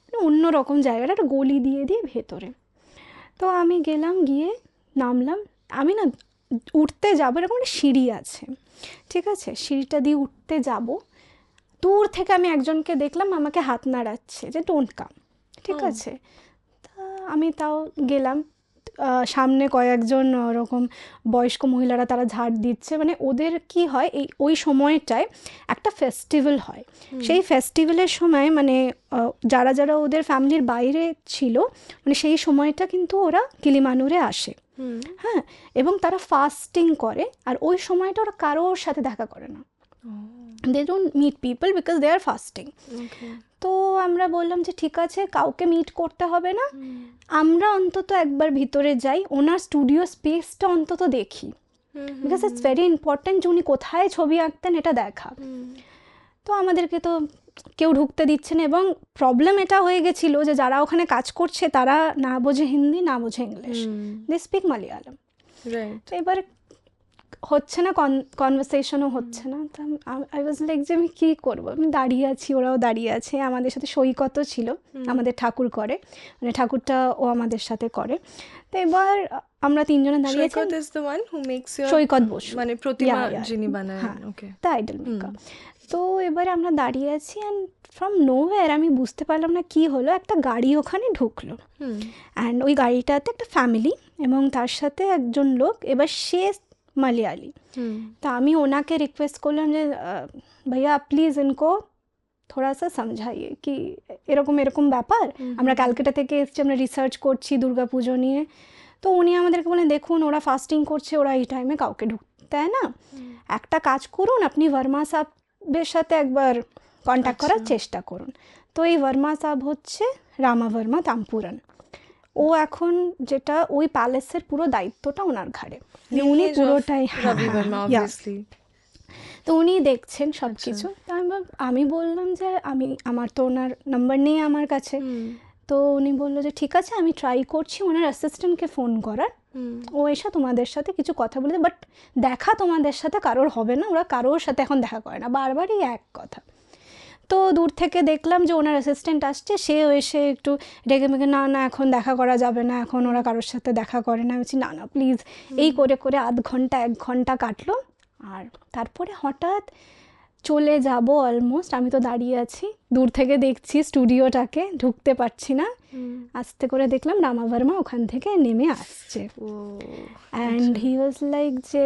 মানে অন্যরকম জায়গাটা, একটা গলি দিয়ে দিয়ে ভেতরে। তো আমি গেলাম, গিয়ে নামলাম। আমি না উঠতে যাবো, এরকম একটা সিঁড়ি আছে, ঠিক আছে, সিঁড়িটা দিয়ে উঠতে যাব, দূর থেকে আমি একজনকে দেখলাম আমাকে হাত নাড়াচ্ছে যে ডোন্ট কাম, ঠিক আছে। তা আমি তাও গেলাম। সামনে কয়েকজন ওরকম বয়স্ক মহিলারা তারা ঝাড় দিচ্ছে, মানে ওদের কি হয় ওই সময়টায় একটা ফেস্টিভ্যাল হয়, সেই ফেস্টিভ্যালের সময় মানে যারা যারা ওদের ফ্যামিলির বাইরে ছিল, মানে সেই সময়টা কিন্তু ওরা কিলিমানুরে আসে, হ্যাঁ, এবং তারা ফাস্টিং করে, আর ওই সময়টা ওরা কারোর সাথে দেখা করে না, they don't meet people because they are fasting. তো আমরা বললাম যে ঠিক আছে, কাউকে মিট করতে হবে না, আমরা অন্তত একবার ভিতরে যাই, ওনার স্টুডিও স্পেসটা অন্তত দেখি, বিকজ ইটস ভেরি ইম্পর্ট্যান্ট যে উনি কোথায় ছবি আঁকতেন এটা দেখা। তো আমাদেরকে তো কেউ ঢুকতে দিচ্ছে না, এবং প্রবলেম এটা হয়ে গেছিলো যে যারা ওখানে কাজ করছে তারা না বোঝে হিন্দি, না বোঝে ইংলিশ, দে স্পিক মালয়ালম। তো এবার হচ্ছে না, কনভারসেশনও হচ্ছে না। তো আই ওয়াজ লাইক যে আমি কী করবো, আমি দাঁড়িয়ে আছি, ওরাও দাঁড়িয়ে আছে, আমাদের সাথে সৈকতও ছিল, আমাদের ঠাকুর করে, মানে ঠাকুরটা ও আমাদের সাথে করে। তো এবার আমরা তিনজনে দাঁড়িয়ে আছি, সৈকত বসু মানে প্রতিমা যিনি বানায়, ওকে, দ্য আইডল মেকার। তো এবারে আমরা দাঁড়িয়ে আছি, অ্যান্ড ফ্রম নোওয়্যার আমি বুঝতে পারলাম না কি হলো, একটা গাড়ি ওখানে ঢুকলো, অ্যান্ড ওই গাড়িটাতে একটা ফ্যামিলি এবং তার সাথে একজন লোক, এবার সে মালয়ালি। তা আমি ওনাকে রিকোয়েস্ট করলাম যে ভাইয়া প্লিজ ইনকো থোড়া সা সমঝাইয়ে কি এরকম এরকম ব্যাপার, আমরা ক্যালকাটা থেকে এসেছি, আমরা রিসার্চ করছি দুর্গাপুজো নিয়ে। তো উনি আমাদেরকে বলেন দেখুন ওরা ফাস্টিং করছে, ওরা এই টাইমে কাউকে ঢুকতে দেয় না, একটা কাজ করুন, আপনি ভার্মা সাহেবের সাথে একবার কন্ট্যাক্ট করার চেষ্টা করুন। তো এই ভার্মা সাহেব হচ্ছে রামা ভার্মা তাম্পুরান, ও এখন যেটা ওই প্যালেসের পুরো দায়িত্বটা ওনার ঘাড়ে, উনি পুরোটাই, তো উনি দেখছেন সব কিছু। তো আমি বললাম যে আমার তো ওনার নাম্বার নেই আমার কাছে। তো উনি বললো যে ঠিক আছে আমি ট্রাই করছি ওনার অ্যাসিস্ট্যান্টকে ফোন করার, ও এসে তোমাদের সাথে কিছু কথা বলে, বাট দেখা তোমাদের সাথে কারোর হবে না, ওরা কারোর সাথে এখন দেখা করে না, বারবারই এক কথা। তো দূর থেকে দেখলাম যে ওনার অ্যাসিস্ট্যান্ট আসছে, সেও এসে একটু রেগে মেগে না না এখন দেখা করা যাবে না, এখন ওরা কারোর সাথে দেখা করে না। আমি বলছি না না প্লিজ, এই করে করে আধ ঘন্টা 1 ঘন্টা কাটলো। আর তারপরে হঠাৎ চলে যাব অলমোস্ট, আমি তো দাঁড়িয়ে আছি, দূর থেকে দেখছি স্টুডিওটাকে, ঢুকতে পারছি না, আস্তে করে দেখলাম রামা ভার্মা ওখান থেকে নেমে আসছে। অ্যান্ড হি ওয়াজ লাইক যে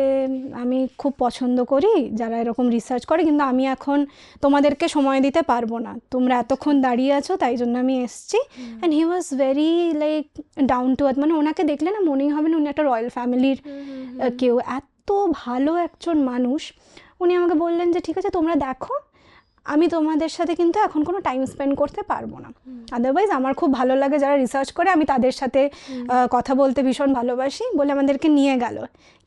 আমি খুব পছন্দ করি যারা এরকম রিসার্চ করে, কিন্তু আমি এখন তোমাদেরকে সময় দিতে পারবো না, তোমরা এতক্ষণ দাঁড়িয়ে আছো তাই জন্য আমি এসছি। And he was very like down to earth, মানে ওনাকে দেখলে না মনেই হবে না উনি একটা রয়্যাল ফ্যামিলির কেউ, এত ভালো একজন মানুষ। উনি আমাকে বললেন যে ঠিক আছে তোমরা দেখো, আমি তোমাদের সাথে কিন্তু এখন কোনো টাইম স্পেন্ড করতে পারবো না, আদারওয়াইজ আমার খুব ভালো লাগে যারা রিসার্চ করে, আমি তাদের সাথে কথা বলতে ভীষণ ভালোবাসি, বলে আমাদেরকে নিয়ে গেল।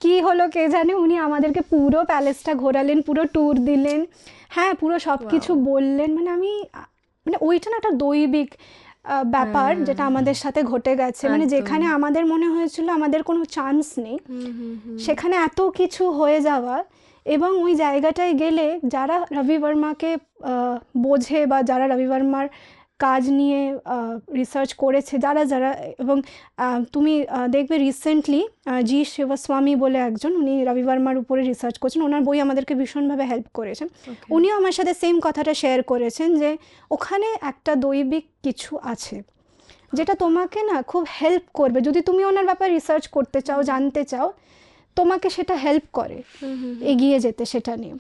কি হলো কে জানে, উনি আমাদেরকে পুরো প্যালেসটা ঘোরালেন, পুরো ট্যুর দিলেন, হ্যাঁ পুরো সব কিছু বললেন। মানে ওইটা না একটা দৈবিক ব্যাপার যেটা আমাদের সাথে ঘটে গেছে, মানে যেখানে আমাদের মনে হয়েছিল আমাদের কোনো চান্স নেই, সেখানে এত কিছু হয়ে যাওয়া। এবং ওই জায়গাটায় গেলে যারা রবি বর্মাকে বোঝে বা যারা রবি বর্মার কাজ নিয়ে রিসার্চ করেছে যারা যারা, এবং তুমি দেখবে রিসেন্টলি জি শিবস্বামী বলে একজন, উনি রবি বর্মার উপরে রিসার্চ করছেন, ওনার বই আমাদেরকে ভীষণভাবে হেল্প করেছেন। উনিও আমার সাথে সেম কথাটা শেয়ার করেছেন যে ওখানে একটা দৈবিক কিছু আছে যেটা তোমাকে না খুব হেল্প করবে, যদি তুমি ওনার ব্যাপারে রিসার্চ করতে চাও, জানতে চাও, তোমাকে সেটা হেল্প করে এগিয়ে যেতে সেটা নিয়ে।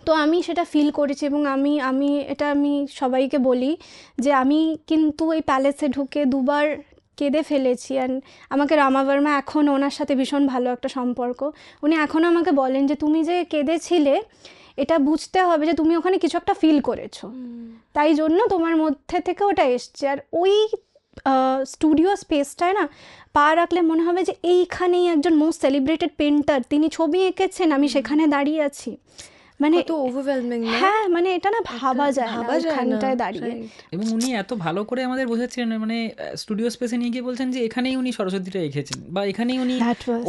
তো আমি সেটা ফিল করেছি, এবং আমি সবাইকে বলি যে আমি কিন্তু এই প্যালেসে ঢুকে দুবার কেঁদে ফেলেছি। অ্যান্ড আমাকে রামা ভার্মা এখন ওনার সাথে ভীষণ ভালো একটা সম্পর্ক, উনি এখনও আমাকে বলেন যে তুমি যে কেঁদেছিলে এটা বুঝতে হবে যে তুমি ওখানে কিছু একটা ফিল করেছো, তাই জন্য তোমার মধ্যে থেকে ওটা এসছে। আর ওই স্টুডিও স্পেসটায় না পা রাখলে মনে হবে যে এইখানেই একজন মোস্ট সেলিব্রেটেড পেন্টার, তিনি ছবি এঁকেছেন, আমি সেখানে দাঁড়িয়ে আছি, মানে কত ওভারওয়েলমিং না, হ্যাঁ মানে এটা না ভাবা যায় না ওখানটায় দাঁড়িয়ে। এবং উনি এত ভালো করে আমাদের বোঝাচ্ছিলেন, মানে স্টুডিও স্পেসে নিয়ে গিয়ে বলছেন যে এখানেই উনি সরস্বতীটা এঁকেছেন, বা এখানেই উনি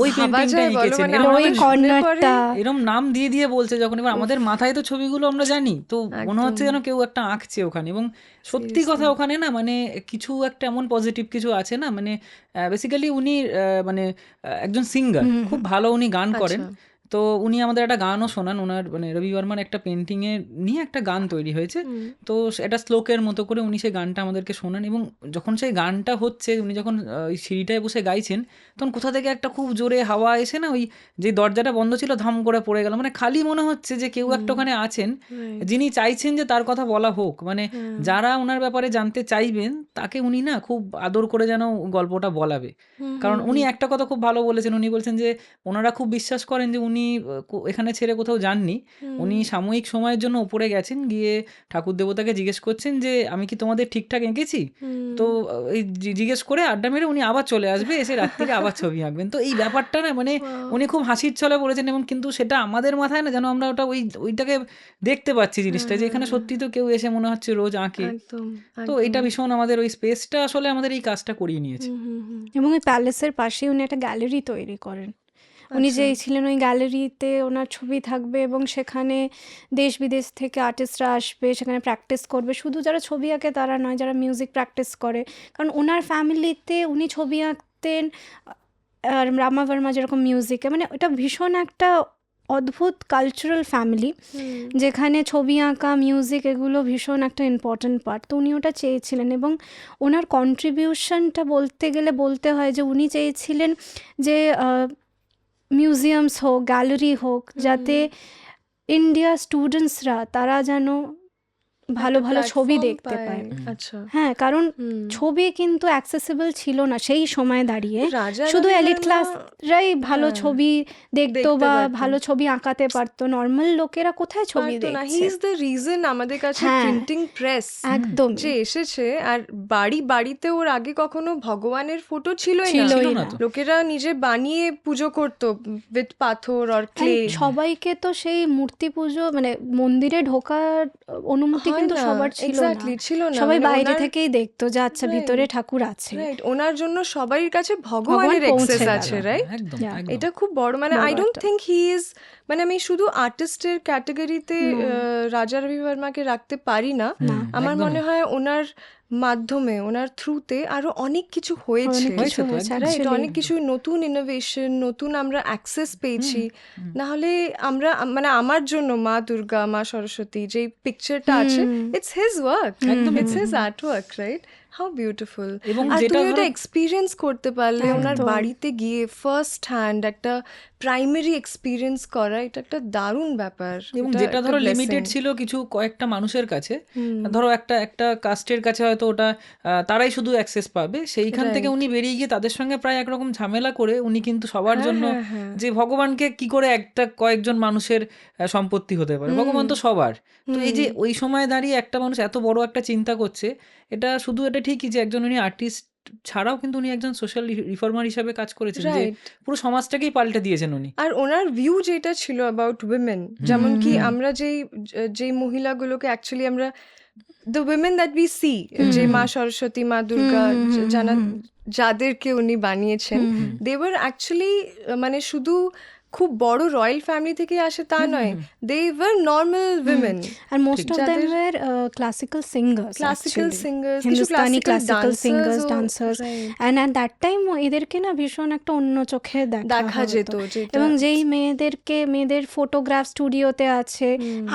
ওই পেন্টিংটা এঁকেছেন, ওই কর্নারটা এরকম নাম দিয়ে দিয়ে বলছে যখন। এবার আমাদের মাথায় তো ছবিগুলো আমরা জানি, তো মনে হচ্ছে যেন কেউ একটা আঁকছে ওখানে। এবং সত্যি কথা ওখানে না মানে কিছু একটা এমন পজিটিভ কিছু আছে না, মানে বেসিক্যালি উনি মানে একজন সিঙ্গার, খুব ভালো উনি গান করেন। তো উনি আমাদের একটা গানও শোনান, ওনার মানে রবি বর্মার একটা পেন্টিংয়ে নিয়ে একটা গান তৈরি হয়েছে, তো এটা শ্লোকের মতো করে উনি সেই গানটা আমাদেরকে শোনান। এবং যখন সেই গানটা হচ্ছে, উনি যখন ওই সিঁড়িটায় বসে গাইছেন, তখন কোথা থেকে একটা খুব জোরে হাওয়া এসে না ওই যে দরজাটা বন্ধ ছিল ধাম করে পড়ে গেল, মানে খালি মনে হচ্ছে যে কেউ একটা ওখানে আছেন যিনি চাইছেন যে তার কথা বলা হোক, মানে যারা ওনার ব্যাপারে জানতে চাইবেন তাকে উনি না খুব আদর করে যেন গল্পটা বলাবে। কারণ উনি একটা কথা খুব ভালো বলেছেন, উনি বলছেন যে ওনারা খুব বিশ্বাস করেন যে উনি এখানে ছেড়ে কোথাও যাননি, উনি সাময়িক সময়ের জন্য উপরে গেছেন, গিয়ে ঠাকুর দেবতাকে জিজ্ঞেস করছেন যে আমি কি তোমাদের ঠিকঠাক এঁকেছি, তো এই জিজ্ঞেস করে আড্ডা মেরে উনি আবার চলে আসবে, এসে রাত্রিরে আবার ছবি আঁকবেন। তো এই ব্যাপারটা না মানে উনি খুব হাসির ছলে বলেছেন, এবং কিন্তু সেটা আমাদের মাথায় না যেন আমরা ওটা ওইটাকে দেখতে পাচ্ছি জিনিসটা, যে এখানে সত্যি তো কেউ এসে মনে হচ্ছে রোজ আঁকে। তো এটা ভীষণ আমাদের ওই স্পেসটা আসলে আমাদের এই কাজটা করিয়ে নিয়েছে। এবং ওই প্যালেসের পাশে উনি একটা গ্যালারি তৈরি করেন, উনি যে ছিলেন ওই গ্যালারিতে ওনার ছবি থাকবে, এবং সেখানে দেশ বিদেশ থেকে আর্টিস্টরা আসবে, সেখানে প্র্যাকটিস করবে, শুধু যারা ছবি আঁকে তারা নয়, যারা মিউজিক প্র্যাকটিস করে, কারণ ওনার ফ্যামিলিতে উনি ছবি আঁকতেন, আর রামা ভার্মা যেরকম মিউজিকে, মানে এটা ভীষণ একটা অদ্ভুত কালচারাল ফ্যামিলি যেখানে ছবি আঁকা মিউজিক এগুলো ভীষণ একটা ইম্পর্ট্যান্ট পার্ট। তো উনি ওটা চেয়েছিলেন, এবং ওনার কন্ট্রিবিউশনটা বলতে গেলে বলতে হয় যে উনি চেয়েছিলেন যে মিউজিয়ামস হোক, গ্যালারি হোক, যাতে ইন্ডিয়া স্টুডেন্টসরা তারা যেন ভালো ভালো ছবি দেখতে পায়। আচ্ছা, হ্যাঁ, কারণ ছবি কিন্তু অ্যাক্সেসিবল ছিল না সেই সময় দাঁড়িয়ে, শুধু এলিট ক্লাসরাই ভালো ছবি দেখতো বা ভালো ছবি আঁকাতে পারতো, নর্মাল লোকেরা কোথায় ছবি দেখছে। হি ইজ দ্য রিজন আমাদের কাছে প্রিন্টিং প্রেস একদম যে এসেছে। আর বাড়িতে ওর আগে কখনো ভগবানের ফটো ছিলই না, লোকেরা নিজে বানিয়ে পুজো করতো উইথ পাথর আর ক্লে। সবাইকে তো সেই মূর্তি পুজো মানে মন্দিরে ঢোকার অনুমতি কিন্তু সবার ছিল না, সবাই বাইরে থেকেই দেখতো যে আচ্ছা ভিতরে ঠাকুর আছে। ওনার জন্য সবার কাছে ভগবানের অ্যাক্সেস আছে, রাইট? এটা খুব বড়, মানে I don't think he is, মানে আমি শুধু আর্টিস্টের ক্যাটাগরিতে রাজা রবি বর্মাকে রাখতে পারি না। আমার মনে হয় ওনার মাধ্যমে ওনার থ্রুতে আরো অনেক কিছু হয়েছে অনেক কিছু হয়েছে তো, হয়েছে একদম। Right, actually। অনেক কিছু নতুন ইনোভেশন, নতুন আমরা অ্যাক্সেস পেয়েছি। হুম। না হলে আমরা মানে আমার জন্য মা দুর্গা, মা সরস্বতী যে পিকচারটা আছে, ইটস হিজ ওয়ার্ক, একদমই ইটস তাই। His art work, right? How beautiful. এবং আর যেটা তুমি ওটা ধরো এক্সপিরিয়েন্স করতে পারলে, ওনার একদম। বাড়িতে গিয়ে ফার্স্ট হ্যান্ড একটা প্রাইমারি এক্সপিরিয়েন্স করা, এটা একটা দারুণ ব্যাপার। এবং এটা যেটা একটা ধরো blessing। লিমিটেড ছিল কিছু কয়েকটা মানুষের কাছে, ধরো একটা একটা কাস্টের কাছে হয়তো ওটা তারাই শুধু অ্যাক্সেস পাবে, সেইখান থেকে Right. উনি বেরিয়ে গিয়ে তাদের সঙ্গে প্রায় একরকম ঝামেলা করে উনি কিন্তু সবার হ্যাঁ, জন্য, হ্যাঁ, হ্যাঁ। যে ভগবানকে কি করে একটা কয়েকজন মানুষের সম্পত্তি হতে পারে, ভগবান তো সবার। তো এই যে ওই সময় দাঁড়িয়ে একটা মানুষ এত বড় একটা চিন্তা করছে, এটা শুধু এটা ঠিকই যে একজন উনি আর্টিস্ট ছাড়াও কিন্তু উনি একজন সোশ্যাল রিফর্মার হিসাবে কাজ করেছেন, যে Right. পুরো সমাজটাকেই পাল্টে দিয়েছেন উনি। আর ওনার ভিউ যেটা ছিল অ্যাবাউট উইমেন, যেমন কি আমরা যেই মহিলাগুলোকে অ্যাকচুয়ালি আমরা the women that we see, যে মা সরস্বতী, মা দুর্গা, যাদেরকে উনি বানিয়েছেন, দে ওয়ার অ্যাকচুয়ালি মানে শুধু খুব বড় রয়্যাল ফ্যামিলি থেকে আসে তা নয়, দে ওয়ার নর্মাল উইমেন, আর most of them were classical singers, classical singers, কিছু Hindustani classical classical singers, dancers, dancers. And at that time এদেরকে না ভীষণ একটা অন্য চোখে দেখা যেত, হতো। যেটা এবং যেই মেয়েদের ফটোগ্রাফ স্টুডিওতে আছে,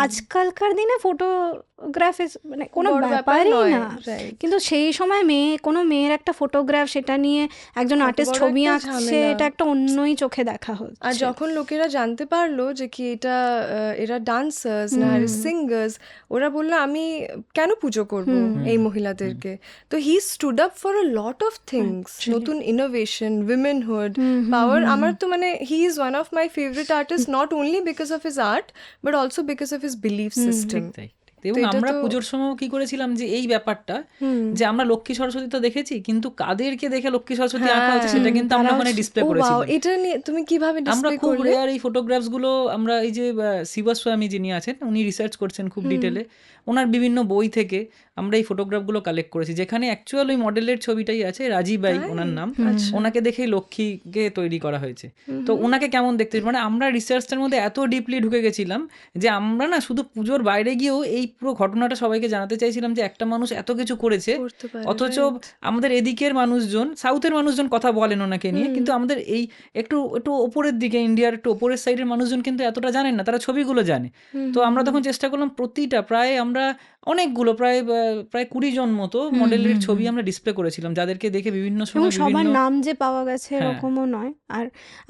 আজকালকার দিনে ফটোগ্রাফ মানে কোনো বড় ব্যাপার ব্যাপারই নয়, না, right. কিন্তু সেই সময় কোনো মেয়ের একটা ফটোগ্রাফ, সেটা নিয়ে একজন কত আর্টিস্ট বড় ছবি একটা আঁকছে, ঝামেলা। এটা একটা অন্যই চোখে দেখা হচ্ছে। আর যখন লোকেরা জানতে পারলো যে কি এটা এরা ডান্সার্স না সিঙ্গার্স, ওরা বললো আমি কেন পুজো করব এই মহিলাদেরকে। তো হি stood up for a lot of things, নতুন ইনোভেশন, উইমেনহুড, পাওয়ার। আমার তো মানে he is one of my favourite artist, not only because of his art but also because of his belief system. তাই। এবং এটা আমরা তো- পুজোর সময় কি করেছিলাম যে এই ব্যাপারটা, যে আমরা লক্ষ্মী সরস্বতী তো দেখেছি, কিন্তু কাদেরকে দেখে লক্ষ্মী সরস্বতী আঁকা হয়েছে সেটা কিন্তু আমরা ওখানে ডিসপ্লে ও ওয়াও, করেছিলাম। এটা নিয়ে তুমি কিভাবে আমরা ডিসপ্লে খুব করলে? রেয়ার এই ফটোগ্রাফস গুলো আমরা এই যে শিবস্বামী যিনি আছেন উনি রিসার্চ করছেন খুব ডিটেলে, ওনার বিভিন্ন বই থেকে আমরা এই ফটোগ্রাফগুলো কালেক্ট করেছি, যেখানে অ্যাকচুয়াল ওই মডেলের ছবিটাই আছে, রাজীবাই ওনার নাম, ওনাকে দেখেই লক্ষ্মীকে তৈরি করা হয়েছে। তো ওনাকে কেমন দেখতে, মানে আমরা রিসার্চটার মধ্যে এত ডিপলি ঢুকে গেছিলাম যে আমরা না শুধু পুজোর বাইরে গিয়েও এই পুরো ঘটনাটা সবাইকে জানাতে চাইছিলাম যে একটা মানুষ এত কিছু করেছে, করতে পারে, অথচ আমাদের এদিকের মানুষজন, সাউথের মানুষজন কথা বলেন ওনাকে নিয়ে, কিন্তু আমাদের এই একটু একটু ওপরের দিকে, ইন্ডিয়ার একটু ওপরের সাইডের মানুষজন কিন্তু এতটা জানেন না, তারা ছবিগুলো জানে। তো আমরা তখন চেষ্টা করলাম প্রতিটা প্রায় আমরা অনেকগুলো প্রায় 20 জন মতো মডেলের ছবি আমরা ডিসপ্লে করেছিলাম, যাদেরকে দেখে বিভিন্ন এবং সময় সবার বিভিন্ন নাম যে পাওয়া গেছে এরকমও নয়। আর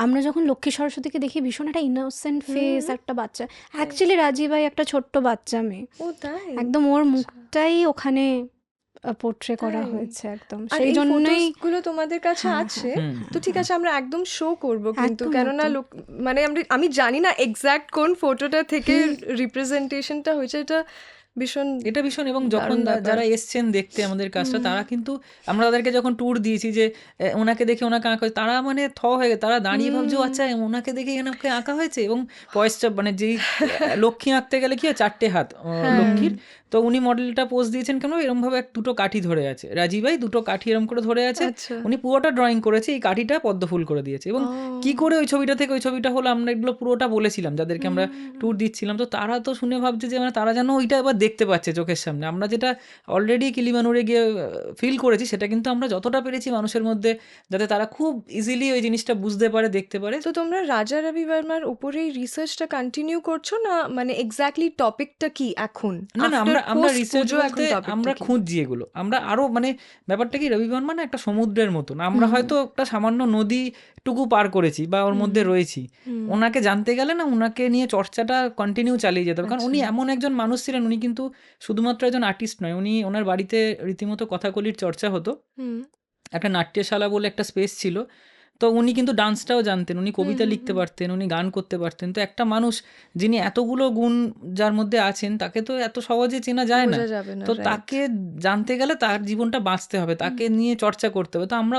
আমরা যখন লক্ষ্মী সরস্বতীকে দেখি ভীষণ একটা ইনোসেন্ট ফেস, একটা বাচ্চা, অ্যাকচুয়ালি রাজীবাই একটা ছোট্ট বাচ্চা মেয়ে, ও তাই? একদম ওর মুখটাই ওখানে পোর্ট্রে করা তাই? হয়েছে একদম, আর সেই এই জন্যই গুলো তোমাদের কাছে আছে? তো ঠিক আছে, আমরা একদম শো করব, কিন্তু একদম, কেননা একদম। লোক মানে আমি জানি না এক্স্যাক্ট কোন ফটোটা থেকে রিপ্রেজেন্টেশনটা হয়েছে, এটা ভীষণ এবং যখন দারুণ ব্যাপার। যারা এসছেন দেখতে আমাদের কাজটা, তারা কিন্তু আমরা তাদেরকে যখন ট্যুর দিয়েছি যে ওনাকে দেখে ওনাকে আঁকা হয়েছে, তারা মানে হয়ে গেছে, তারা দাঁড়িয়ে ভাবছে ও আচ্ছা ওনাকে দেখে এনাকে আঁকা হয়েছে। এবং পয়সা মানে যেই লক্ষ্মী আঁকতে গেলে কি হয়, 4টে হাত লক্ষ্মীর, তো উনি মডেলটা পোজ দিয়েছেন কেন এরকম ভাবে দুটো কাঠি ধরে আছে, রাজীবাই দুটো কাঠি এরকম করে ধরে আছে, আচ্ছা। উনি পুরোটা ড্রয়িং করেছে, এই কাঠিটা পদ্ম ফুল করে দিয়েছে। এবং কি করে ওই ছবিটা থেকে ওই ছবিটা হলো, আমরা এগুলো পুরোটা বলেছিলাম যাদেরকে আমরা ট্যুর দিচ্ছিলাম, তো তারা তো শুনে ভাবছে যে মানে তারা যেন ওইটা এবার দেখতে পাচ্ছে চোখের সামনে। আমরা যেটা অলরেডি কিলিমানুরে গিয়ে ফিল করেছি, সেটা কিন্তু আমরা যতটা পেরেছি মানুষের মধ্যে, যাতে তারা খুব ইজিলি ওই জিনিসটা বুঝতে পারে, দেখতে পারে। তো তোমরা রাজা রবি বর্মার উপরেই রিসার্চটা কন্টিনিউ করছো না, মানে এক্স্যাক্টলি টপিকটা কি এখন? না না, After আমরা post রিসার্চ পুজো এখন বলতে topic টা আমরা কি? খুঁজছি এগুলো, আমরা আরো মানে ব্যাপারটা কি, রবি বর্মা না একটা সমুদ্রের মতন, আমরা হয়তো একটা সামান্য নদীটুকু পার করেছি বা ওর মধ্যে রয়েছি, ওনাকে জানতে গেলে না ওনাকে নিয়ে চর্চাটা কন্টিনিউ চালিয়ে যেতে হবে, কারণ উনি এমন একজন মানুষ ছিলেন, উনি কিন্তু শুধুমাত্র একজন আর্টিস্ট নয়, উনি ওনার বাড়িতে রীতিমতো কথাকলির চর্চা হতো, একটা নাট্যশালা বলে একটা স্পেস ছিল, তো উনি কিন্তু ডান্সটাও জানতেন, উনি কবিতা লিখতে পারতেন, উনি গান করতে পারতেন। তো একটা মানুষ যিনি এতগুলো গুণ যার মধ্যে আছেন, তাকে তো এত সহজে চেনা যায় না, বোঝা যাবে না, তো right. তাকে জানতে গেলে তার জীবনটা বাঁচতে হবে, তাকে নিয়ে চর্চা করতে হবে। তো আমরা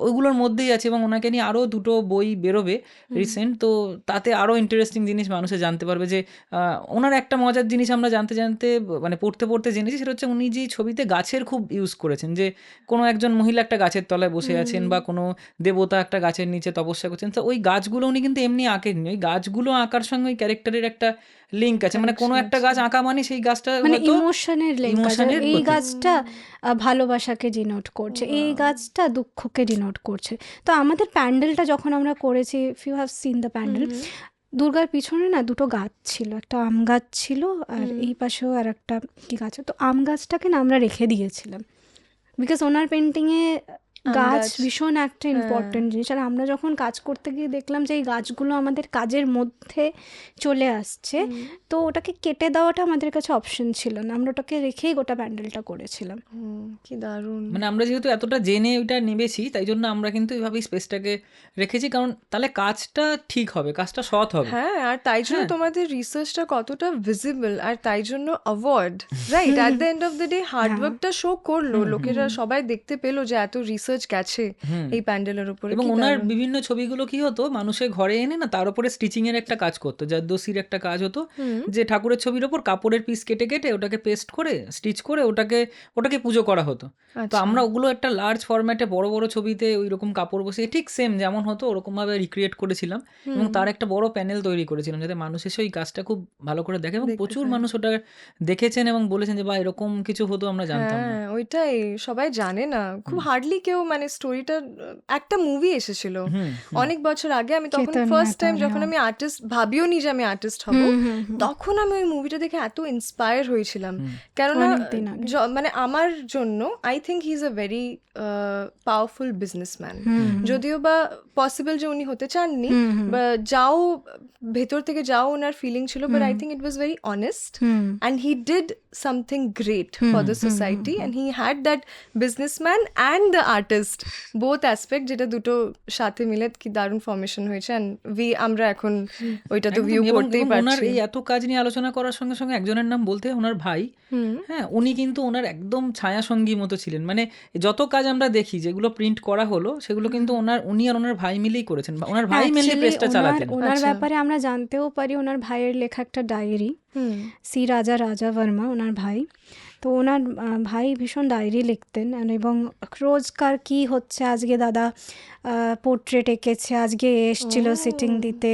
ওইগুলোর মধ্যেই আছি, এবং ওনাকে নিয়ে আরও 2টো বই বেরোবে রিসেন্ট, তো তাতে আরও ইন্টারেস্টিং জিনিস মানুষে জানতে পারবে। যে ওনার একটা মজার জিনিস আমরা জানতে মানে পড়তে জেনেছি, সেটা হচ্ছে উনি যে ছবিতে গাছের খুব ইউজ করেছেন, যে কোনো একজন মহিলা একটা গাছের তলায় বসে আছেন, বা কোনো দেবতা একটা গাছের নিচে তপস্যা করছেন, তো ওই গাছগুলো উনি কিন্তু এমনি আঁকেননি, ওই গাছগুলো আঁকার সঙ্গে ওই ক্যারেক্টারের একটা লিঙ্ক আছে, মানে কোনো Connection একটা গাছ আঁকা মানে সেই গাছটা মানে হয়তো ইমোশনের লিঙ্ক আছে। ইমোশনের এই প্রতীক। গাছটা ভালোবাসাকে ডিনোট করছে, এই গাছটা দুঃখকে ডিনোট করছে। তো আমাদের প্যান্ডেলটা যখন আমরা করেছি, if you have seen the pandal, দুর্গার পিছনে না দুটো গাছ ছিল, একটা আম গাছ ছিল আর এই পাশেও আর একটা কি গাছ, তো আম গাছটাকে না আমরা রেখে দিয়েছিলাম, বিকজ ওনার পেন্টিংয়ে আম গাছ গাছ, ভীষণ একটা ইম্পর্টেন্ট জিনিস। আর আমরা যখন কাজ করতে গিয়ে দেখলাম যে এই গাছগুলো আমাদের কাজের মধ্যে চলে আসছে, তো ওটাকে কেটে দেওয়াটা আমাদের কাছে অপশন ছিল না, আমরা ওটাকে রেখেই গোটা প্যান্ডেলটা করেছিলাম। কি দারুণ। মানে আমরা যেহেতু এতটা জেনে ওইটা নেবেছি, তাই জন্য আমরা কিন্তু এইভাবেই স্পেসটাকে রেখেছি, কারণ তাহলে কাজটা ঠিক হবে, কাজটা সৎ হবে। হ্যাঁ, আর তাই জন্য হ্যাঁ। তোমাদের রিসার্চটা কতটা ভিজিবল, আর তাই জন্য award, right? At the end of the day হার্ডওয়ার্কটা শো করলো, লোকেরা সবাই দেখতে পেলো যে এত রিসার্চ গেছে এই প্যান্ডেলের উপরে। এবং কি ওনার দারুণ। বিভিন্ন ছবিগুলো কি হতো, মানুষের ঘরে এনে না তার উপরে স্টিচিং এর একটা কাজ করতো, জারদোসির একটা কাজ হতো, যে ঠাকুরের ছবির ওপর কাপড়ের পিস কেটে কেটে ওটাকে পেস্ট করে স্টিচ করে ওটাকে পুজো করা হতো। তো আমরা ওগুলো একটা লার্জ ফরম্যাটে বড় বড় ছবিতে ওই রকম কাপড় বসিয়ে ঠিক সেম যেমন হতো ওরকম ভাবে রিক্রিয়েট করেছিলাম, এবং তার একটা বড় প্যানেল তৈরি করেছিলাম যাতে মানুষ এসে ওই কাজটা খুব ভালো করে দেখে, এবং প্রচুর মানুষ ওটা দেখেছেন এবং বলেছেন যে বা এরকম কিছু হতো আমরা জানতাম না। হ্যাঁ, ওইটাই সবাই জানে না, খুব হার্ডলি কেউ, মানে স্টোরিটা, একটা মুভি এসেছিল অনেক বছর আগে, আমি তখন চেতন ফার্স্ট টাইম মেহতার, যখন আমি আর্টিস্ট ভাবিও নি যে আমি আর্টিস্ট হব, তখন আমি ওই মুভিটা দেখে এত ইন্সপায়ার হয়েছিলাম, কেননা অনেকদিন আগে। মানে আমার জন্য I think he is a very powerful businessman, যদিও বা পসিবল যে উনি হতে চাননি, বা যাও ভেতর থেকে যাও ওনার ফিলিং ছিল, but I think it was very honest and he did something great for the society, and he had that businessman and the artist both aspect, যেটা দুটো সাথে মিলে কি দারুণ ফর্মেশন হয়েছে, অ্যান্ড আমরা এখন ওইটা তো ভিউ এবং করতেই ওনার পারছি। এই এত কাজ নিয়ে আলোচনা করার সঙ্গে সঙ্গে একজনের নাম বলতে ওনার ভাই, হ্যাঁ, উনি কিন্তু ওনার একদম ছায়া সঙ্গী মতো ছিলেন, মানে যত কাজ আমরা দেখি যেগুলো প্রিন্ট করা হলো সেগুলো কিন্তু উনি আর ওনার ভাই মিলেই করেছেন, ওনার ভাই মেনলি Actually, প্রেসটা চালাতেন। ওনার ব্যাপারে আমরা জানতেও পারি, ওনার ভাইয়ের লেখা একটা ডায়েরি, সি রাজা বর্মা ওনার ভাই, তো ওনার ভাই ভীষণ ডায়েরি লিখতেন, এবং রোজকার কি হচ্ছে, আজকে দাদা পোর্ট্রেট এঁকেছে, আজকে এসছিল সিটিং দিতে,